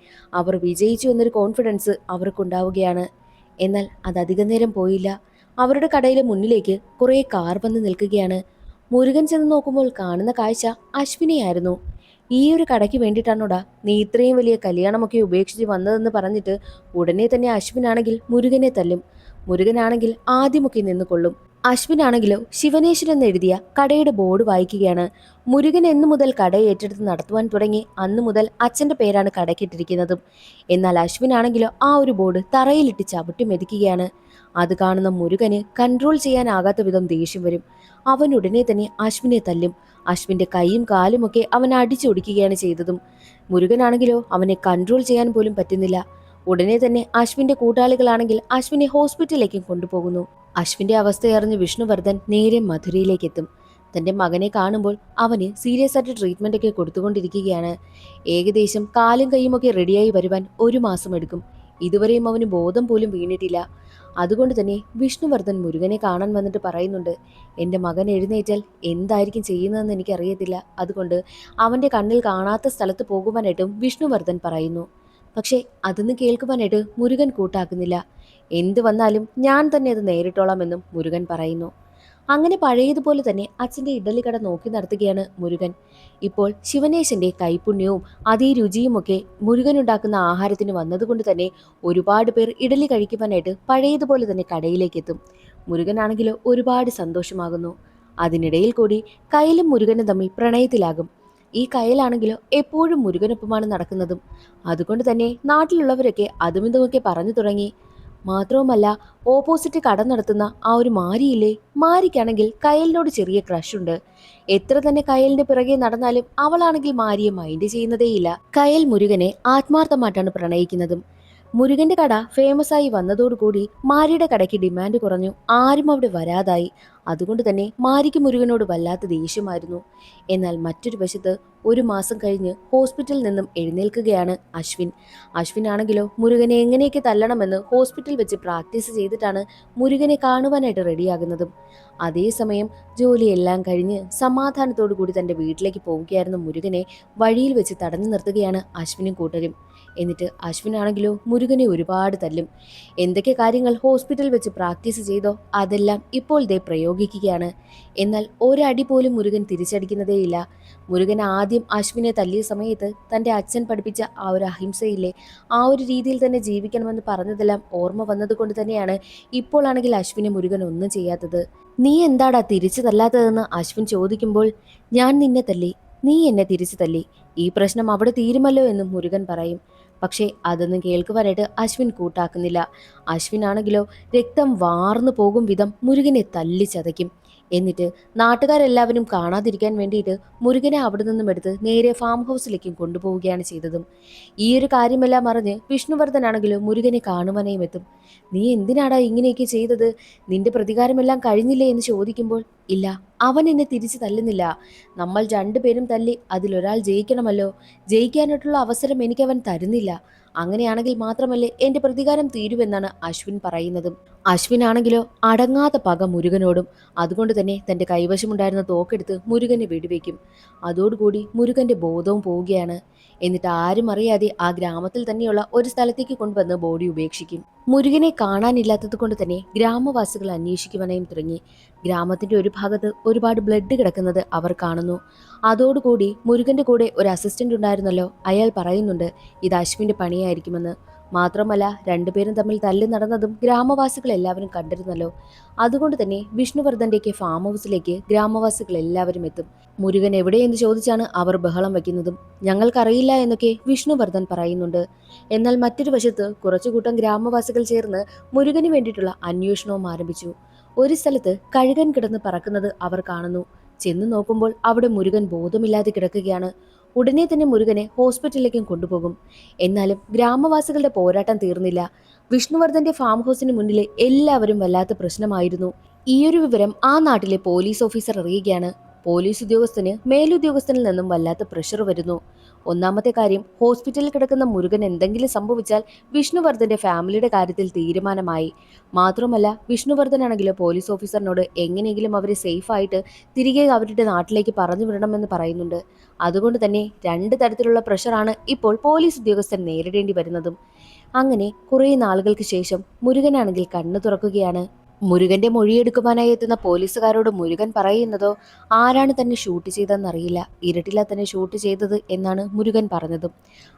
അവർ വിജയിച്ചു എന്നൊരു കോൺഫിഡൻസ് അവർക്കുണ്ടാവുകയാണ്. എന്നാൽ അത് അധികം നേരം പോയില്ല. അവരുടെ കടയിലെ മുന്നിലേക്ക് കുറെ കാർ വന്ന് നിൽക്കുകയാണ്. മുരുകൻ ചെന്ന് നോക്കുമ്പോൾ കാണുന്ന കാഴ്ച അശ്വിനെയായിരുന്നു. ഈ ഒരു കടയ്ക്ക് വേണ്ടിയിട്ടാണോടാ നീ ഇത്രയും വലിയ കല്യാണമൊക്കെ ഉപേക്ഷിച്ച് വന്നതെന്ന് പറഞ്ഞിട്ട് ഉടനെ തന്നെ അശ്വിനാണെങ്കിൽ മുരുകനെ തല്ലും. മുരുകനാണെങ്കിൽ ആദ്യമൊക്കെ നിന്നുകൊള്ളും. അശ്വിനാണെങ്കിലോ ശിവനേശ്വരൻ എന്നെഴുതിയ കടയുടെ ബോർഡ് വായിക്കുകയാണ്. മുരുകൻ എന്നു മുതൽ കട ഏറ്റെടുത്ത് നടത്തുവാൻ തുടങ്ങി അന്നു മുതൽ അച്ഛന്റെ പേരാണ് കടയ്ക്കിട്ടിരിക്കുന്നതും. എന്നാൽ അശ്വിനാണെങ്കിലോ ആ ഒരു ബോർഡ് തറയിലിട്ട് ചവിട്ടി മെതിക്കുകയാണ്. അത് കാണുന്ന മുരുകന് കൺട്രോൾ ചെയ്യാനാകാത്ത വിധം ദേഷ്യം വരും. അവൻ ഉടനെ തന്നെ അശ്വിനെ തല്ലും. അശ്വിന്റെ കൈയും കാലുമൊക്കെ അവൻ അടിച്ചൊടിക്കുകയാണ് ചെയ്തതും. മുരുകനാണെങ്കിലോ അവനെ കൺട്രോൾ ചെയ്യാൻ പോലും പറ്റുന്നില്ല. ഉടനെ തന്നെ അശ്വിന്റെ കൂട്ടാളികളാണെങ്കിൽ അശ്വിനെ ഹോസ്പിറ്റലിലേക്ക് കൊണ്ടുപോകുന്നു. അശ്വിന്റെ അവസ്ഥയറിഞ്ഞ് വിഷ്ണുവർദ്ധൻ നേരെ മധുരയിലേക്ക് എത്തും. തന്റെ മകനെ കാണുമ്പോൾ അവന് സീരിയസ് ആയിട്ട് ട്രീറ്റ്മെന്റ് ഒക്കെ കൊടുത്തുകൊണ്ടിരിക്കുകയാണ്. ഏകദേശം കാലും കൈയുമൊക്കെ റെഡിയായി വരുവാൻ 1 മാസം എടുക്കും. ഇതുവരെയും അവന് ബോധം പോലും വീണിട്ടില്ല. അതുകൊണ്ട് തന്നെ വിഷ്ണുവർദ്ധൻ മുരുകനെ കാണാൻ വന്നിട്ട് പറയുന്നുണ്ട്, എൻ്റെ മകൻ എഴുന്നേറ്റാൽ എന്തായിരിക്കും ചെയ്യുന്നതെന്ന് എനിക്കറിയത്തില്ല. അതുകൊണ്ട് അവൻ്റെ കണ്ണിൽ കാണാത്ത സ്ഥലത്ത് പോകുവാനായിട്ടും വിഷ്ണുവർദ്ധൻ പറയുന്നു. പക്ഷേ അതൊന്ന് കേൾക്കുവാനായിട്ട് മുരുകൻ കൂട്ടാക്കുന്നില്ല. എന്ത് വന്നാലും ഞാൻ തന്നെ അത് നേരിട്ടോളാമെന്നും മുരുകൻ പറയുന്നു. അങ്ങനെ പഴയതുപോലെ തന്നെ അച്ഛൻ്റെ ഇഡലിക്കട നോക്കി നടത്തുകയാണ് മുരുകൻ. ഇപ്പോൾ ശിവനേശന്റെ കൈപുണ്യവും അതേ രുചിയുമൊക്കെ മുരുകൻ ഉണ്ടാക്കുന്ന ആഹാരത്തിന് വന്നതുകൊണ്ട് തന്നെ ഒരുപാട് പേർ ഇഡലി കഴിക്കുവാനായിട്ട് പഴയതുപോലെ തന്നെ കടയിലേക്ക് എത്തും. മുരുകനാണെങ്കിലോ ഒരുപാട് സന്തോഷമാകുന്നു. അതിനിടയിൽ കൂടി കയലും മുരുകനും തമ്മിൽ പ്രണയത്തിലാകും. ഈ കയലാണെങ്കിലോ എപ്പോഴും മുരുകനൊപ്പമാണ് നടക്കുന്നതും. അതുകൊണ്ട് തന്നെ നാട്ടിലുള്ളവരൊക്കെ അതും ഇതുമൊക്കെ പറഞ്ഞു തുടങ്ങി. മാത്രവുമല്ല, ഓപ്പോസിറ്റ് കട നടത്തുന്ന ആ ഒരു മാരിയില്ലേ, മാരിക്കാണെങ്കിൽ കയലിനോട് ചെറിയ ക്രഷ് ഉണ്ട്. എത്ര തന്നെ കയലിന്റെ പിറകെ നടന്നാലും അവളാണെങ്കിൽ മാരിയെ മൈൻഡ് ചെയ്യുന്നതേയില്ല. കയൽ മുരുകനെ ആത്മാർത്ഥമായിട്ടാണ് പ്രണയിക്കുന്നതും. മുരുകന്റെ കട ഫേമസ് ആയി വന്നതോടുകൂടി മാരിയുടെ കടയ്ക്ക് ഡിമാൻഡ് കുറഞ്ഞു. ആരും അവിടെ വരാതായി. അതുകൊണ്ട് തന്നെ മാരിക്ക് മുരുകനോട് വല്ലാത്ത ദേഷ്യമായിരുന്നു. എന്നാൽ മറ്റൊരു വശത്ത് 1 മാസം കഴിഞ്ഞ് ഹോസ്പിറ്റലിൽ നിന്നും എഴുന്നേൽക്കുകയാണ് അശ്വിൻ. അശ്വിനാണെങ്കിലോ മുരുകനെ എങ്ങനെയൊക്കെ തല്ലണമെന്ന് ഹോസ്പിറ്റൽ വെച്ച് പ്രാക്ടീസ് ചെയ്തിട്ടാണ് മുരുകനെ കാണുവാനായിട്ട് റെഡിയാകുന്നതും. അതേസമയം ജോലിയെല്ലാം കഴിഞ്ഞ് സമാധാനത്തോടു കൂടി തൻ്റെ വീട്ടിലേക്ക് പോവുകയായിരുന്ന മുരുകനെ വഴിയിൽ വെച്ച് തടഞ്ഞു നിർത്തുകയാണ് അശ്വിനും കൂട്ടരും. എന്നിട്ട് അശ്വിനാണെങ്കിലോ മുരുകനെ ഒരുപാട് തല്ലും. എന്തൊക്കെ കാര്യങ്ങൾ ഹോസ്പിറ്റൽ വെച്ച് പ്രാക്ടീസ് ചെയ്തോ അതെല്ലാം ഇപ്പോൾ ദേ പ്രയോഗിക്കുകയാണ്. എന്നാൽ ഒരടി പോലും മുരുകൻ തിരിച്ചടിക്കുന്നതേയില്ല. മുരുകൻ ആദ്യം അശ്വിനെ തല്ലിയ സമയത്ത് തൻ്റെ അച്ഛൻ പഠിപ്പിച്ച ആ ഒരു അഹിംസയില്ലേ, ആ ഒരു രീതിയിൽ തന്നെ ജീവിക്കണമെന്ന് പറഞ്ഞതെല്ലാം ഓർമ്മ വന്നതുകൊണ്ട് തന്നെയാണ് ഇപ്പോഴാണെങ്കിൽ അശ്വിനെ മുരുകൻ ഒന്നും ചെയ്യാത്തത്. നീ എന്താടാ തിരിച്ചു തല്ലാത്തതെന്ന് അശ്വിൻ ചോദിക്കുമ്പോൾ, ഞാൻ നിന്നെ തല്ലി, നീ എന്നെ തിരിച്ചു തല്ലി, ഈ പ്രശ്നം അവിടെ തീരുമല്ലോ എന്നും മുരുകൻ പറയും. പക്ഷേ അതൊന്നും കേൾക്കുവാനായിട്ട് അശ്വിൻ കൂട്ടാക്കുന്നില്ല. അശ്വിനാണെങ്കിലോ രക്തം വാർന്നു പോകും വിധം മുരുകനെ തല്ലി ചതയ്ക്കും. എന്നിട്ട് നാട്ടുകാരെല്ലാവരും കാണാതിരിക്കാൻ വേണ്ടിയിട്ട് മുരുകനെ അവിടെ നിന്നും എടുത്ത് നേരെ ഫാം ഹൗസിലേക്കും കൊണ്ടുപോവുകയാണ് ചെയ്തതും. ഈ ഒരു കാര്യമെല്ലാം അറിഞ്ഞ് വിഷ്ണുവർദ്ധനാണെങ്കിലും മുരുകനെ കാണുവാനായും എത്തും. നീ എന്തിനാടാ ഇങ്ങനെയൊക്കെ ചെയ്തത്? നിന്റെ പ്രതികാരമെല്ലാം കഴിഞ്ഞില്ലേ എന്ന് ചോദിക്കുമ്പോൾ, ഇല്ല, അവൻ എന്നെ തിരിച്ചു തല്ലുന്നില്ല. നമ്മൾ 2 പേരും തല്ലി അതിലൊരാൾ ജയിക്കണമല്ലോ. ജയിക്കാനായിട്ടുള്ള അവസരം എനിക്ക് അവൻ തരുന്നില്ല. അങ്ങനെയാണെങ്കിൽ മാത്രമല്ലേ എന്റെ പ്രതികാരം തീരുവെന്നാണ് അശ്വിൻ പറയുന്നതും. അശ്വിനാണെങ്കിലോ അടങ്ങാത്ത പക മുരുകനോടും. അതുകൊണ്ട് തന്നെ തന്റെ കൈവശമുണ്ടായിരുന്ന തോക്കെടുത്ത് മുരുകനെ വെടിവെക്കും. അതോടുകൂടി മുരുകന്റെ ബോധവും പോവുകയാണ്. എന്നിട്ട് ആരും അറിയാതെ ആ ഗ്രാമത്തിൽ തന്നെയുള്ള ഒരു സ്ഥലത്തേക്ക് കൊണ്ടുവന്ന് ബോഡി ഉപേക്ഷിക്കും. മുരുകനെ കാണാനില്ലാത്തത് കൊണ്ട് തന്നെ ഗ്രാമവാസികൾ അന്വേഷിക്കുവാനായും തുടങ്ങി. ഗ്രാമത്തിന്റെ ഒരു ഭാഗത്ത് ഒരുപാട് ബ്ലഡ് കിടക്കുന്നത് അവർ കാണുന്നു. അതോടുകൂടി മുരുകന്റെ കൂടെ ഒരു അസിസ്റ്റന്റ് ഉണ്ടായിരുന്നല്ലോ, അയാൾ പറയുന്നുണ്ട് ഇത് അശ്വിന്റെ പണിയായിരിക്കുമെന്ന്. മാത്രമല്ല 2 പേരും തമ്മിൽ തല്ലി നടന്നതും ഗ്രാമവാസികൾ എല്ലാവരും കണ്ടിരുന്നല്ലോ. അതുകൊണ്ട് തന്നെ വിഷ്ണുവർദ്ധന്റെയൊക്കെ ഫാം ഹൗസിലേക്ക് ഗ്രാമവാസികൾ എല്ലാവരും എത്തും. മുരുകൻ എവിടെയെന്ന് ചോദിച്ചാണ് അവർ ബഹളം വയ്ക്കുന്നതും. ഞങ്ങൾക്കറിയില്ല എന്നൊക്കെ വിഷ്ണുവർദ്ധൻ പറയുന്നുണ്ട്. എന്നാൽ മറ്റൊരു വശത്ത് കുറച്ചുകൂട്ടം ഗ്രാമവാസികൾ ചേർന്ന് മുരുകന് വേണ്ടിയിട്ടുള്ള അന്വേഷണവും ആരംഭിച്ചു. ഒരു സ്ഥലത്ത് കഴുകൻ കിടന്ന് പറക്കുന്നത് അവർ കാണുന്നു. ചെന്ന് നോക്കുമ്പോൾ അവിടെ മുരുകൻ ബോധമില്ലാതെ കിടക്കുകയാണ്. ഉടനെ തന്നെ മുരുകനെ ഹോസ്പിറ്റലിലേക്കും കൊണ്ടുപോകും. എന്നാലും ഗ്രാമവാസികളുടെ പോരാട്ടം തീർന്നില്ല. വിഷ്ണുവർദ്ധന്റെ ഫാം ഹൗസിന് മുന്നിലെ എല്ലാവരും വല്ലാത്ത പ്രശ്നമായിരുന്നു. ഈയൊരു വിവരം ആ നാട്ടിലെ പോലീസ് ഓഫീസർ അറിയുകയാണ്. പോലീസ് ഉദ്യോഗസ്ഥന് മേലുദ്യോഗസ്ഥനിൽ നിന്നും വല്ലാത്ത പ്രഷർ വരുന്നു. ഒന്നാമത്തെ കാര്യം, ഹോസ്പിറ്റലിൽ കിടക്കുന്ന മുരുകൻ എന്തെങ്കിലും സംഭവിച്ചാൽ വിഷ്ണുവർദ്ധന്റെ ഫാമിലിയുടെ കാര്യത്തിൽ തീരുമാനമായി. മാത്രമല്ല വിഷ്ണുവർദ്ധനാണെങ്കിലും പോലീസ് ഓഫീസറിനോട് എങ്ങനെയെങ്കിലും അവരെ സേഫായിട്ട് തിരികെ അവരുടെ നാട്ടിലേക്ക് പറഞ്ഞു വിടണമെന്ന് പറയുന്നുണ്ട്. അതുകൊണ്ട് തന്നെ 2 തരത്തിലുള്ള പ്രഷറാണ് ഇപ്പോൾ പോലീസ് ഉദ്യോഗസ്ഥൻ നേരിടേണ്ടി വരുന്നതും. അങ്ങനെ കുറേ നാളുകൾക്ക് ശേഷം മുരുകനാണെങ്കിൽ കണ്ണു തുറക്കുകയാണ്. മുരുകന്റെ മൊഴിയെടുക്കുവാനായി എത്തുന്ന പോലീസുകാരോട് മുരുകൻ പറയുന്നതോ ആരാണ് തന്നെ ഷൂട്ട് ചെയ്തതെന്നറിയില്ല, ഇരുട്ടില തന്നെ ഷൂട്ട് ചെയ്തത് എന്നാണ് മുരുകൻ പറഞ്ഞതും.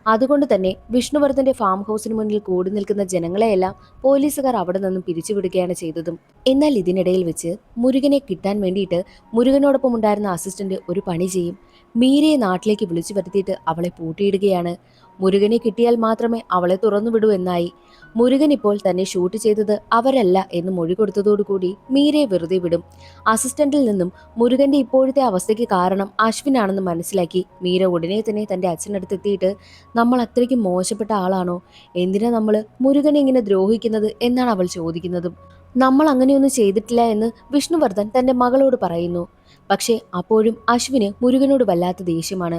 അതുകൊണ്ട് തന്നെ വിഷ്ണുവർദ്ധന്റെ ഫാം ഹൗസിന് മുന്നിൽ കൂടി നിൽക്കുന്ന ജനങ്ങളെയെല്ലാം പോലീസുകാർ അവിടെ നിന്നും പിരിച്ചുവിടുകയാണ് ചെയ്തതും. എന്നാൽ ഇതിനിടയിൽ വെച്ച് മുരുകനെ കിട്ടാൻ വേണ്ടിയിട്ട് മുരുകനോടൊപ്പം ഉണ്ടായിരുന്ന അസിസ്റ്റന്റ് ഒരു പണി ചെയ്യും. മീരയെ നാട്ടിലേക്ക് വിളിച്ചു വരുത്തിയിട്ട് അവളെ പൂട്ടിയിടുകയാണ്. മുരുകനെ കിട്ടിയാൽ മാത്രമേ അവളെ തുറന്നുവിടൂ എന്നായി. മുരുകൻ ഇപ്പോൾ തന്നെ ഷൂട്ട് ചെയ്തത് അവരല്ല എന്ന് മൊഴി കൊടുത്തതോടുകൂടി മീരയെ വെറുതെ വിടും. അസിസ്റ്റന്റിൽ നിന്നും മുരുകന്റെ ഇപ്പോഴത്തെ അവസ്ഥയ്ക്ക് കാരണം അശ്വിനാണെന്ന് മനസ്സിലാക്കി മീര ഉടനെ തന്നെ തന്റെ അച്ഛനടുത്തെത്തിയിട്ട്, നമ്മൾ അത്രയ്ക്കും മോശപ്പെട്ട ആളാണോ, എന്തിനാ നമ്മൾ മുരുകനെ ഇങ്ങനെ ദ്രോഹിക്കുന്നത് എന്നാണ് അവൾ ചോദിക്കുന്നതും. നമ്മൾ അങ്ങനെയൊന്നും ചെയ്തിട്ടില്ല എന്ന് വിഷ്ണുവർദ്ധൻ തന്റെ മകളോട് പറയുന്നു. പക്ഷേ അപ്പോഴും അശ്വിന് മുരുകനോട് വല്ലാത്ത ദേഷ്യമാണ്.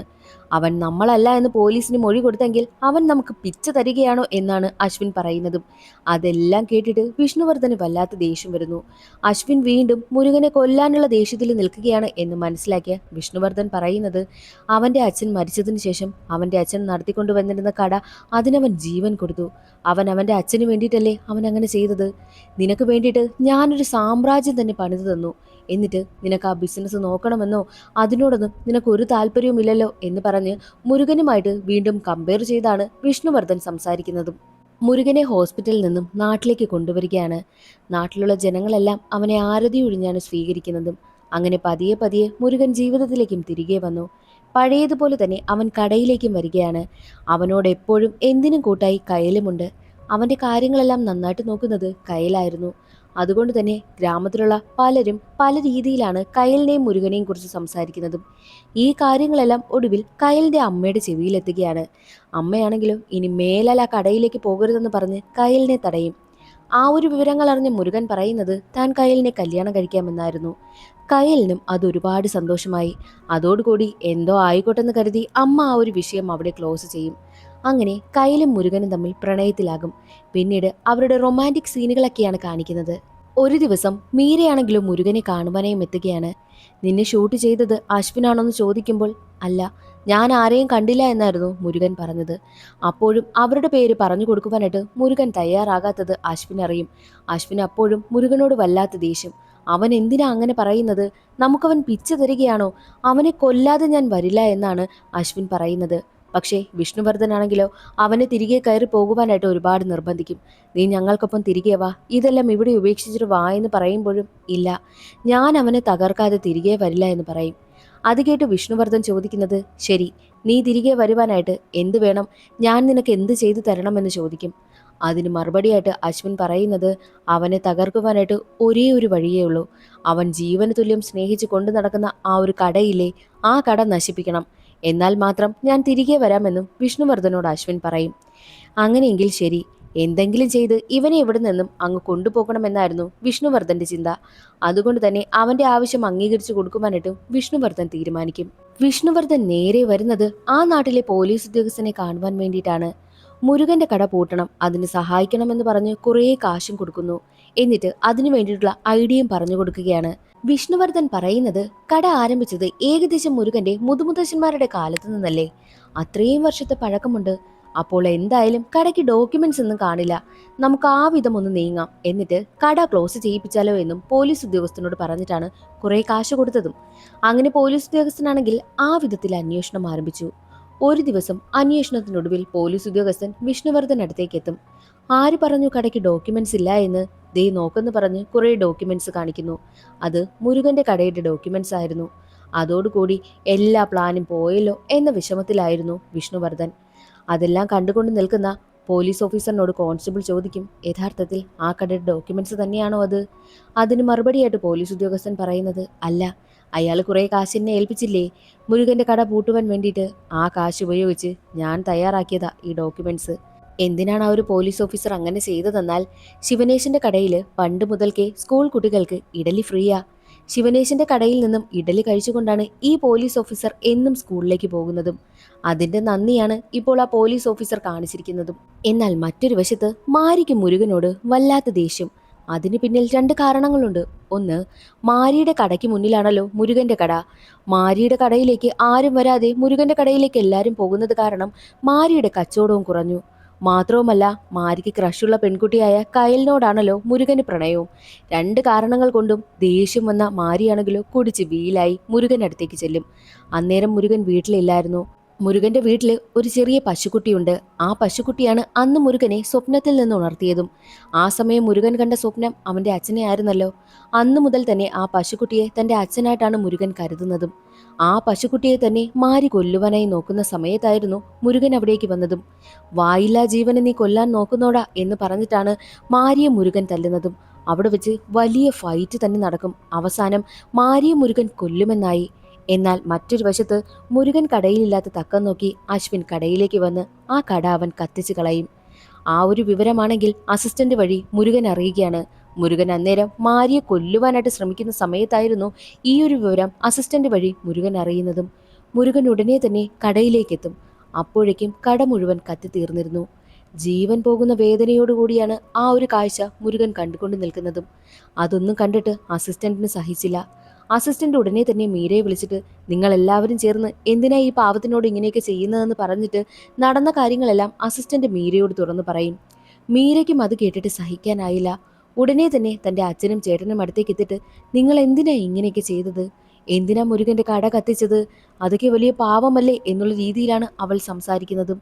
അവൻ നമ്മളല്ല എന്ന് പോലീസിന് മൊഴി കൊടുത്തെങ്കിൽ അവൻ നമുക്ക് പിച്ച തരികയാണോ എന്നാണ് അശ്വിൻ പറയുന്നതും. അതെല്ലാം കേട്ടിട്ട് വിഷ്ണുവർദ്ധന് വല്ലാത്ത ദേഷ്യം വരുന്നു. അശ്വിൻ വീണ്ടും മുരുകനെ കൊല്ലാനുള്ള ദേഷ്യത്തിൽ നിൽക്കുകയാണ് എന്ന് മനസ്സിലാക്കിയ വിഷ്ണുവർദ്ധൻ പറയുന്നത്, അവന്റെ അച്ഛൻ മരിച്ചതിന് ശേഷം അവന്റെ അച്ഛൻ നടത്തിക്കൊണ്ടുവന്നിരുന്ന കട അതിനവൻ ജീവൻ കൊടുത്തു. അവൻ അവന്റെ അച്ഛന് വേണ്ടിയിട്ടല്ലേ അവൻ അങ്ങനെ ചെയ്തത്. നിനക്ക് വേണ്ടിയിട്ട് ഞാനൊരു സാമ്രാജ്യം തന്നെ പണിതു തന്നു. എന്നിട്ട് നിനക്ക് ആ ബിസിനസ് നോക്കണമെന്നോ അതിനോടൊന്നും നിനക്ക് ഒരു താല്പര്യവുമില്ലല്ലോ എന്ന് പറഞ്ഞ് മുരുകനുമായിട്ട് വീണ്ടും കമ്പയർ ചെയ്താണ് വിഷ്ണുവർദ്ധൻ സംസാരിക്കുന്നതും. മുരുകനെ ഹോസ്പിറ്റലിൽ നിന്നും നാട്ടിലേക്ക് കൊണ്ടുവരികയാണ്. നാട്ടിലുള്ള ജനങ്ങളെല്ലാം അവനെ ആരതി ഒഴിഞ്ഞാണ് സ്വീകരിക്കുന്നതും. അങ്ങനെ പതിയെ പതിയെ മുരുകൻ ജീവിതത്തിലേക്കും തിരികെ വന്നു. പഴയതുപോലെ തന്നെ അവൻ കടയിലേക്കും വരികയാണ്. അവനോട് എപ്പോഴും എന്തിനും കൂട്ടായി കയലുമുണ്ട്. അവന്റെ കാര്യങ്ങളെല്ലാം നന്നായിട്ട് നോക്കുന്നത് കയലായിരുന്നു. അതുകൊണ്ട് തന്നെ ഗ്രാമത്തിലുള്ള പലരും പല രീതിയിലാണ് കയലിനെയും മുരുകനെയും കുറിച്ച് സംസാരിക്കുന്നതും. ഈ കാര്യങ്ങളെല്ലാം ഒടുവിൽ കയലിന്റെ അമ്മയുടെ ചെവിയിലെത്തുകയാണ്. അമ്മയാണെങ്കിലും ഇനി മേലാൽ ആ കടയിലേക്ക് പോകരുതെന്ന് പറഞ്ഞ് കയലിനെ തടയും. ആ ഒരു വിവരങ്ങൾ അറിഞ്ഞ മുരുകൻ പറയുന്നത് താൻ കയലിനെ കല്യാണം കഴിക്കാമെന്നായിരുന്നു. കയലിനും അതൊരുപാട് സന്തോഷമായി. അതോടുകൂടി എന്തോ ആയിക്കോട്ടെന്ന് കരുതി അമ്മ ആ ഒരു വിഷയം അവിടെ ക്ലോസ് ചെയ്യും. അങ്ങനെ കയലും മുരുകനും തമ്മിൽ പ്രണയത്തിലാകും. പിന്നീട് അവരുടെ റൊമാൻറ്റിക് സീനുകളൊക്കെയാണ് കാണിക്കുന്നത്. ഒരു ദിവസം മീരയാണെങ്കിലും മുരുകനെ കാണുവാനായും എത്തുകയാണ്. നിന്നെ ഷൂട്ട് ചെയ്തത് അശ്വിനാണോന്ന് ചോദിക്കുമ്പോൾ, അല്ല, ഞാൻ ആരെയും കണ്ടില്ല എന്നായിരുന്നു മുരുകൻ പറഞ്ഞത്. അപ്പോഴും അവരുടെ പേര് പറഞ്ഞു കൊടുക്കുവാനായിട്ട് മുരുകൻ തയ്യാറാകാത്തത് അശ്വിൻ അറിയും. അശ്വിൻ അപ്പോഴും മുരുകനോട് വല്ലാത്ത ദേഷ്യം. അവൻ എന്തിനാ അങ്ങനെ പറയുന്നത്, നമുക്കവൻ പിച്ച തരികയാണോ, അവനെ കൊല്ലാതെ ഞാൻ വരില്ല എന്നാണ് അശ്വിൻ പറയുന്നത്. പക്ഷേ വിഷ്ണുവർദ്ധനാണെങ്കിലോ അവനെ തിരികെ കയറി പോകുവാനായിട്ട് ഒരുപാട് നിർബന്ധിക്കും. നീ ഞങ്ങൾക്കൊപ്പം തിരികെ വാ, ഇതെല്ലാം ഇവിടെ ഉപേക്ഷിച്ചിട്ട് വാ എന്ന് പറയുമ്പോഴും ഇല്ല, ഞാൻ അവനെ തകർക്കാതെ തിരികെ വരില്ല എന്ന് പറയും. അത് കേട്ട് വിഷ്ണുവർദ്ധൻ ചോദിക്കുന്നത്, ശരി, നീ തിരികെ വരുവാനായിട്ട് എന്ത് വേണം, ഞാൻ നിനക്ക് എന്ത് ചെയ്തു തരണമെന്ന് ചോദിക്കും. അതിന് മറുപടിയായിട്ട് അശ്വിൻ പറയുന്നത്, അവനെ തകർക്കുവാനായിട്ട് ഒരേ ഒരു വഴിയേ ഉള്ളൂ. അവൻ ജീവന് തുല്യം സ്നേഹിച്ച് കൊണ്ടു നടക്കുന്ന ആ ഒരു കടയില്ലേ, ആ കട നശിപ്പിക്കണം. എന്നാൽ മാത്രം ഞാൻ തിരികെ വരാമെന്നും വിഷ്ണുവർദ്ധനോട് അശ്വിൻ പറയും. അങ്ങനെയെങ്കിൽ ശരി, എന്തെങ്കിലും ചെയ്ത് ഇവനെ ഇവിടെ നിന്നും അങ്ങ് കൊണ്ടുപോകണമെന്നായിരുന്നു വിഷ്ണുവർദ്ധന്റെ ചിന്ത. അതുകൊണ്ട് തന്നെ അവന്റെ ആവശ്യം അംഗീകരിച്ചു കൊടുക്കുവാനായിട്ടും വിഷ്ണുവർദ്ധൻ തീരുമാനിക്കും. വിഷ്ണുവർദ്ധൻ നേരെ വരുന്നത് ആ നാട്ടിലെ പോലീസ് ഉദ്യോഗസ്ഥനെ കാണുവാൻ വേണ്ടിയിട്ടാണ്. മുരുകന്റെ കട പൂട്ടണം, അതിന് സഹായിക്കണമെന്ന് പറഞ്ഞ് കുറേ കാശും കൊടുക്കുന്നു. എന്നിട്ട് അതിനു വേണ്ടിയിട്ടുള്ള ഐഡിയയും പറഞ്ഞു കൊടുക്കുകയാണ്. വിഷ്ണുവർദ്ധൻ പറയുന്നത്, കട ആരംഭിച്ചത് ഏകദേശം മുരുകന്റെ മുതുമുത്തശ്ശന്മാരുടെ കാലത്ത് നിന്നല്ലേ, അത്രയും വർഷത്തെ പഴക്കമുണ്ട്. അപ്പോൾ എന്തായാലും കടയ്ക്ക് ഡോക്യുമെന്റ്സ് ഒന്നും കാണില്ല, നമുക്ക് ആ വിധം ഒന്ന് നീങ്ങാം, എന്നിട്ട് കട ക്ലോസ് ചെയ്യിപ്പിച്ചാലോ എന്നും പോലീസ് ഉദ്യോഗസ്ഥനോട് പറഞ്ഞിട്ടാണ് കുറെ കാശ് കൊടുത്തതും. അങ്ങനെ പോലീസ് ഉദ്യോഗസ്ഥനാണെങ്കിൽ ആ വിധത്തിൽ അന്വേഷണം ആരംഭിച്ചു. ഒരു ദിവസം അന്വേഷണത്തിനൊടുവിൽ പോലീസ് ഉദ്യോഗസ്ഥൻ വിഷ്ണുവർദ്ധൻ അടുത്തേക്ക് എത്തും. ആര് പറഞ്ഞു കടയ്ക്ക് ഡോക്യുമെന്റ്സ് ഇല്ല എന്ന്, ദേ നോക്കെന്ന് പറഞ്ഞ് കുറെ ഡോക്യുമെന്റ്സ് കാണിക്കുന്നു. അത് മുരുകന്റെ കടയുടെ ഡോക്യുമെന്റ്സ് ആയിരുന്നു. അതോടുകൂടി എല്ലാ പ്ലാനും പോയല്ലോ എന്ന വിഷമത്തിലായിരുന്നു വിഷ്ണുവർദ്ധൻ. അതെല്ലാം കണ്ടുകൊണ്ട് നിൽക്കുന്ന പോലീസ് ഓഫീസറിനോട് കോൺസ്റ്റബിൾ ചോദിക്കും, യഥാർത്ഥത്തിൽ ആ കടയുടെ ഡോക്യുമെന്റ്സ് തന്നെയാണോ അത്? അതിന് മറുപടിയായിട്ട് പോലീസ് ഉദ്യോഗസ്ഥൻ പറയുന്നത്, അല്ല, അയാൾ കുറെ കാശ് എന്നെ ഏൽപ്പിച്ചില്ലേ മുരുകന്റെ കട പൂട്ടുവാൻ വേണ്ടിയിട്ട്, ആ കാശ് ഉപയോഗിച്ച് ഞാൻ തയ്യാറാക്കിയതാ ഈ ഡോക്യുമെന്റ്സ്. എന്തിനാണ് ആ ഒരു പോലീസ് ഓഫീസർ അങ്ങനെ ചെയ്തതെന്നാൽ, ശിവനേശന്റെ കടയിൽ പണ്ട് മുതൽക്കേ സ്കൂൾ കുട്ടികൾക്ക് ഇഡലി ഫ്രീയാ. ശിവനേശന്റെ കടയിൽ നിന്നും ഇഡലി കഴിച്ചുകൊണ്ടാണ് ഈ പോലീസ് ഓഫീസർ എന്നും സ്കൂളിലേക്ക് പോകുന്നതും. അതിന്റെ നന്ദിയാണ് ഇപ്പോൾ ആ പോലീസ് ഓഫീസർ കാണിച്ചിരിക്കുന്നതും. എന്നാൽ മറ്റൊരു വശത്ത് മാരിക്ക് മുരുകനോട് വല്ലാത്ത ദേഷ്യം. അതിന് പിന്നിൽ രണ്ട് കാരണങ്ങളുണ്ട്. ഒന്ന്, മാരിയുടെ കടയ്ക്ക് മുന്നിലാണല്ലോ മുരുകന്റെ കട. മാരിയുടെ കടയിലേക്ക് ആരും വരാതെ മുരുകന്റെ കടയിലേക്ക് എല്ലാവരും പോകുന്നത് കാരണം മാരിയുടെ കച്ചവടവും കുറഞ്ഞു. മാത്രവുമല്ല മാരിക്ക് ക്രഷുള്ള പെൺകുട്ടിയായ കയലിനോടാണല്ലോ മുരുകന് പ്രണയവും. 2 കാരണങ്ങൾ കൊണ്ടും ദേഷ്യം വന്ന മാരിയാണെങ്കിലോ കുടിച്ച് വീലായി മുരുകൻ അടുത്തേക്ക് ചെല്ലും. അന്നേരം മുരുകൻ വീട്ടിലില്ലായിരുന്നു. മുരുകന്റെ വീട്ടില് ഒരു ചെറിയ പശുക്കുട്ടിയുണ്ട്. ആ പശുക്കുട്ടിയാണ് അന്ന് മുരുകനെ സ്വപ്നത്തിൽ നിന്ന് ഉണർത്തിയതും. ആ സമയം മുരുകൻ കണ്ട സ്വപ്നം അവന്റെ അച്ഛനെ ആയിരുന്നല്ലോ. അന്നു മുതൽ തന്നെ ആ പശുക്കുട്ടിയെ തന്റെ അച്ഛനായിട്ടാണ് മുരുകൻ കരുതുന്നതും. ആ പശുക്കുട്ടിയെ തന്നെ മാരി കൊല്ലുവാനായി നോക്കുന്ന സമയത്തായിരുന്നു മുരുകൻ അവിടേക്ക് വന്നതും. വായില്ലാ ജീവനെ നീ കൊല്ലാൻ നോക്കുന്നോടാ എന്ന് പറഞ്ഞിട്ടാണ് മാരിയെ മുരുകൻ തല്ലുന്നതും. അവിടെ വെച്ച് വലിയ ഫൈറ്റ് തന്നെ നടക്കും. അവസാനം മാരിയെ മുരുകൻ കൊല്ലുമെന്നായി. എന്നാൽ മറ്റൊരു വശത്ത് മുരുകൻ കടയിലില്ലാത്ത തക്കം നോക്കി അശ്വിൻ കടയിലേക്ക് വന്ന് ആ കട അവൻ കത്തിച്ചു കളയും. ആ ഒരു വിവരമാണെങ്കിൽ അസിസ്റ്റന്റ് വഴി മുരുകൻ അറിയുകയാണ്. മുരുകൻ അന്നേരം മാരിയെ കൊല്ലുവാനായിട്ട് ശ്രമിക്കുന്ന സമയത്തായിരുന്നു ഈ ഒരു വിവരം അസിസ്റ്റന്റ് വഴി മുരുകൻ അറിയുന്നതും. മുരുകൻ ഉടനെ തന്നെ കടയിലേക്കെത്തും. അപ്പോഴേക്കും കട മുഴുവൻ കത്തിത്തീർന്നിരുന്നു. ജീവൻ പോകുന്ന വേദനയോടുകൂടിയാണ് ആ ഒരു കാഴ്ച മുരുകൻ കണ്ടുകൊണ്ട് നിൽക്കുന്നതും. അതൊന്നും കണ്ടിട്ട് അസിസ്റ്റന്റിന് സഹിച്ചില്ല. അസിസ്റ്റന്റ് ഉടനെ തന്നെ മീരയെ വിളിച്ചിട്ട് നിങ്ങൾ എല്ലാവരും ചേർന്ന് എന്തിനാ ഈ പാവത്തിനോട് ഇങ്ങനെയൊക്കെ ചെയ്യുന്നതെന്ന് പറഞ്ഞിട്ട് നടന്ന കാര്യങ്ങളെല്ലാം അസിസ്റ്റന്റ് മീരയോട് തുറന്നു പറയും. മീരയ്ക്കും അത് കേട്ടിട്ട് സഹിക്കാനായില്ല. ഉടനെ തന്നെ തന്റെ അച്ഛനും ചേട്ടനും അടുത്തേക്ക് എത്തിയിട്ട് നിങ്ങൾ എന്തിനാ ഇങ്ങനെയൊക്കെ ചെയ്തത്, എന്തിനാ മുരുകന്റെ കട കത്തിച്ചത്, അതൊക്കെ വലിയ പാവമല്ലേ എന്നുള്ള രീതിയിലാണ് അവൾ സംസാരിക്കുന്നതും.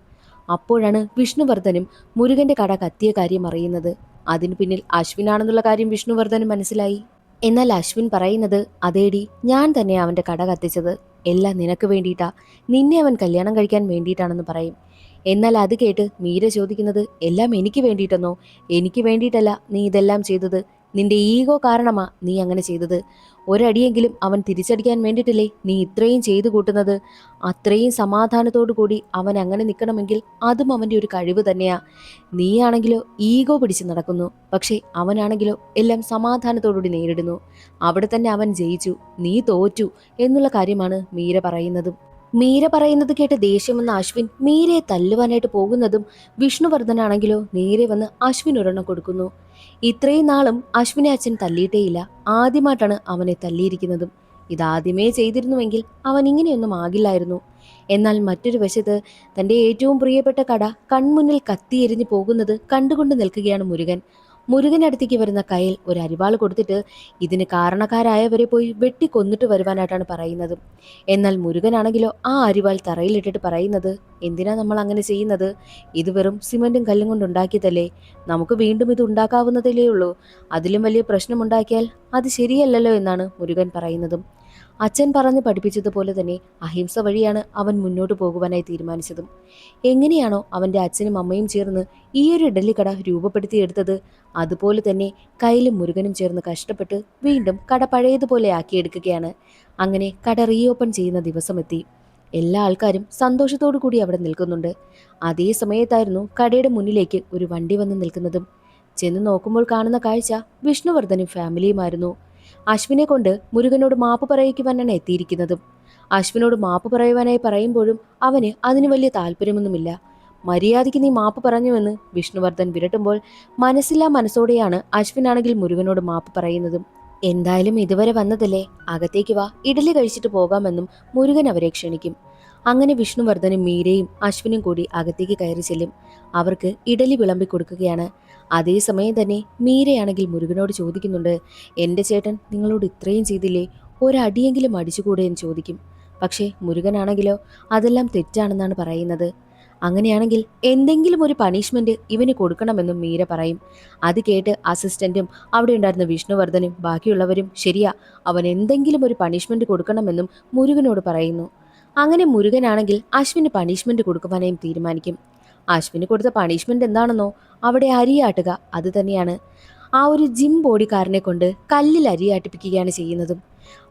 അപ്പോഴാണ് വിഷ്ണുവർദ്ധനും മുരുകന്റെ കട കത്തിയ കാര്യം അറിയുന്നത്. അതിനു പിന്നിൽ അശ്വിനാണെന്നുള്ള കാര്യം വിഷ്ണുവർദ്ധനും മനസ്സിലായി. എന്നാൽ അശ്വിൻ പറയുന്നത് അതേടി, ഞാൻ തന്നെ അവന്റെ കട കത്തിച്ചത്, എല്ലാം നിനക്ക് വേണ്ടിയിട്ടാ, നിന്നെ അവൻ കല്യാണം കഴിക്കാൻ വേണ്ടിയിട്ടാണെന്ന് പറയും. എന്നാൽ അത് കേട്ട് മീര ചോദിക്കുന്നത് എല്ലാം എനിക്ക് വേണ്ടിയിട്ടെന്നോ? എനിക്ക് വേണ്ടിയിട്ടല്ല നീ ഇതെല്ലാം ചെയ്തത്, നിന്റെ ഈഗോ കാരണമാ നീ അങ്ങനെ ചെയ്തത്. ഒരടിയെങ്കിലും അവൻ തിരിച്ചടിക്കാൻ വേണ്ടിയിട്ടില്ലേ നീ ഇത്രയും ചെയ്തു കൂട്ടുന്നത്. അത്രയും സമാധാനത്തോടു കൂടി അവൻ അങ്ങനെ നിൽക്കണമെങ്കിൽ അതും അവന്റെ ഒരു കഴിവ് തന്നെയാ. നീയാണെങ്കിലോ ഈഗോ പിടിച്ച് നടക്കുന്നു, പക്ഷേ അവനാണെങ്കിലോ എല്ലാം സമാധാനത്തോടുകൂടി നേരിടുന്നു. അവിടെ തന്നെ അവൻ ജയിച്ചു, നീ തോറ്റു എന്നുള്ള കാര്യമാണ് മീര പറയുന്നതും. മീര പറയുന്നത് കേട്ട് ദേഷ്യം വന്ന അശ്വിൻ മീരയെ തല്ലുവാനായിട്ട് പോകുന്നതും വിഷ്ണുവർദ്ധനാണെങ്കിലോ നേരെ വന്ന് അശ്വിൻ ഒരെണ്ണം കൊടുക്കുന്നു. ഇത്രയും നാളും അശ്വിനെ അച്ഛൻ തല്ലിയിട്ടേയില്ല. ആദ്യമായിട്ടാണ് അവനെ തല്ലിയിരിക്കുന്നതും. ഇതാദ്യമേ ചെയ്തിരുന്നുവെങ്കിൽ അവൻ ഇങ്ങനെയൊന്നും ആകില്ലായിരുന്നു. എന്നാൽ മറ്റൊരു വശത്ത് തന്റെ ഏറ്റവും പ്രിയപ്പെട്ട കട കൺമുന്നിൽ കത്തിയെരിഞ്ഞു പോകുന്നത് കണ്ടുകൊണ്ട് നിൽക്കുകയാണ് മുരുകൻ. മുരുകനടുത്തേക്ക് വരുന്ന കയൽ ഒരു അരിവാൾ കൊടുത്തിട്ട് ഇതിന് കാരണക്കാരായവരെ പോയി വെട്ടിക്കൊന്നിട്ട് വരുവാനായിട്ടാണ് പറയുന്നത്. എന്നാൽ മുരുകനാണെങ്കിലോ ആ അരിവാൾ തറയിലിട്ടിട്ട് പറയുന്നത് എന്തിനാ നമ്മൾ അങ്ങനെ ചെയ്യുന്നത്, ഇത് വെറും സിമന്റും കല്ലും കൊണ്ട് ഉണ്ടാക്കിയതല്ലേ, നമുക്ക് വീണ്ടും ഇത് ഉണ്ടാക്കാവുന്നതല്ലേ ഉള്ളൂ, അതിലും വലിയ പ്രശ്നമുണ്ടാക്കിയാൽ അത് ശരിയല്ലല്ലോ എന്നാണ് മുരുകൻ പറയുന്നതും. അച്ഛൻ പറഞ്ഞ് പഠിപ്പിച്ചതുപോലെ തന്നെ അഹിംസ വഴിയാണ് അവൻ മുന്നോട്ട് പോകുവാനായി തീരുമാനിച്ചതും. എങ്ങനെയാണോ അവന്റെ അച്ഛനും അമ്മയും ചേർന്ന് ഈ ഒരു ഇഡലിക്കട രൂപപ്പെടുത്തിയെടുത്തത്, അതുപോലെ തന്നെ കയ്യിലും മുരുകനും ചേർന്ന് കഷ്ടപ്പെട്ട് വീണ്ടും കട പഴയതുപോലെ ആക്കിയെടുക്കുകയാണ്. അങ്ങനെ കട റീഓപ്പൺ ചെയ്യുന്ന ദിവസമെത്തി. എല്ലാ ആൾക്കാരും സന്തോഷത്തോടു കൂടി അവിടെ നിൽക്കുന്നുണ്ട്. അതേ സമയത്തായിരുന്നു കടയുടെ മുന്നിലേക്ക് ഒരു വണ്ടി വന്ന് നിൽക്കുന്നതും. ചെന്ന് നോക്കുമ്പോൾ കാണുന്ന കാഴ്ച വിഷ്ണുവർദ്ധനും ഫാമിലിയുമായിരുന്നു. അശ്വിനെ കൊണ്ട് മുരുകനോട് മാപ്പ് പറയിക്കുവാനാണ് എത്തിയിരിക്കുന്നതും. അശ്വിനോട് മാപ്പ് പറയുവാനായി പറയുമ്പോഴും അവന് അതിന് വലിയ താല്പര്യമൊന്നുമില്ല. മര്യാദയ്ക്ക് നീ മാപ്പ് പറഞ്ഞുവെന്ന് വിഷ്ണുവർദ്ധൻ വിരട്ടുമ്പോൾ മനസ്സില്ലാ മനസ്സോടെയാണ് അശ്വിനാണെങ്കിൽ മുരുകനോട് മാപ്പ് പറയുന്നതും. എന്തായാലും ഇതുവരെ വന്നതല്ലേ, അകത്തേക്ക് വാ, ഇഡലി കഴിച്ചിട്ട് പോകാമെന്നും മുരുകൻ അവരെ ക്ഷണിക്കും. അങ്ങനെ വിഷ്ണുവർദ്ധനും മീരയും അശ്വിനും കൂടി അകത്തേക്ക് കയറി ചെല്ലും. അവർക്ക് ഇഡലി വിളമ്പി കൊടുക്കുകയാണ്. അതേസമയം തന്നെ മീരയാണെങ്കിൽ മുരുകനോട് ചോദിക്കുന്നുണ്ട്, എൻ്റെ ചേട്ടൻ നിങ്ങളോട് ഇത്രയും ചെയ്തില്ലേ, ഒരടിയെങ്കിലും അടിച്ചുകൂടെ എന്ന് ചോദിക്കും. പക്ഷേ മുരുകനാണെങ്കിലോ അതെല്ലാം തെറ്റാണെന്നാണ് പറയുന്നത്. അങ്ങനെയാണെങ്കിൽ എന്തെങ്കിലും ഒരു പണിഷ്മെന്റ് ഇവന് കൊടുക്കണമെന്നും മീര പറയും. അത് കേട്ട് അസിസ്റ്റന്റും അവിടെ ഉണ്ടായിരുന്ന വിഷ്ണുവർദ്ധനും ബാക്കിയുള്ളവരും ശരിയാ, അവൻ എന്തെങ്കിലും ഒരു പണിഷ്മെന്റ് കൊടുക്കണമെന്നും മുരുകനോട് പറയുന്നു. അങ്ങനെ മുരുകനാണെങ്കിൽ അശ്വിന് പണിഷ്മെന്റ് കൊടുക്കുവാനായും തീരുമാനിക്കും. അശ്വിന് കൊടുത്ത പണിഷ്മെന്റ് എന്താണെന്നോ, അവിടെ അരിയാട്ടുക അത് തന്നെയാണ്. ആ ഒരു ജിം ബോഡിക്കാരനെ കൊണ്ട് കല്ലിൽ അരിയാട്ടിപ്പിക്കുകയാണ് ചെയ്യുന്നതും.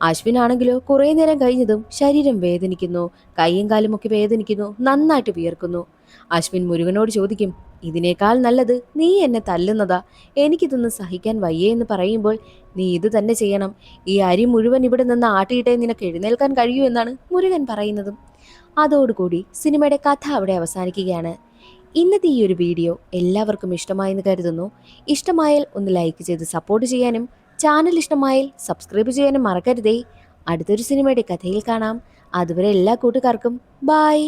അശ്വിനാണെങ്കിലോ കുറേ നേരം കഴിഞ്ഞതും ശരീരം വേദനിക്കുന്നു, കൈയും കാലും ഒക്കെ വേദനിക്കുന്നു, നന്നായിട്ട് വിയർക്കുന്നു. അശ്വിൻ മുരുകനോട് ചോദിക്കും, ഇതിനേക്കാൾ നല്ലത് നീ എന്നെ തല്ലുന്നതാ, എനിക്കിതൊന്നും സഹിക്കാൻ വയ്യേ എന്ന് പറയുമ്പോൾ നീ ഇത് തന്നെ ചെയ്യണം, ഈ അരി മുഴുവൻ ഇവിടെ നിന്ന് ആട്ടിയിട്ടേ നിനക്ക് എഴുന്നേൽക്കാൻ കഴിയൂ എന്നാണ് മുരുകൻ പറയുന്നതും. അതോടുകൂടി സിനിമയുടെ കഥ അവിടെ അവസാനിക്കുകയാണ്. ഇന്നത്തെ ഈ ഒരു വീഡിയോ എല്ലാവർക്കും ഇഷ്ടമായെന്ന് കരുതുന്നു. ഇഷ്ടമായാൽ ഒന്ന് ലൈക്ക് ചെയ്ത് സപ്പോർട്ട് ചെയ്യാനും ചാനൽ ഇഷ്ടമായാൽ സബ്സ്ക്രൈബ് ചെയ്യാനും മറക്കരുതേ. അടുത്തൊരു സിനിമയുടെ കഥയിൽ കാണാം. അതുവരെ എല്ലാ കൂട്ടുകാർക്കും ബായ്.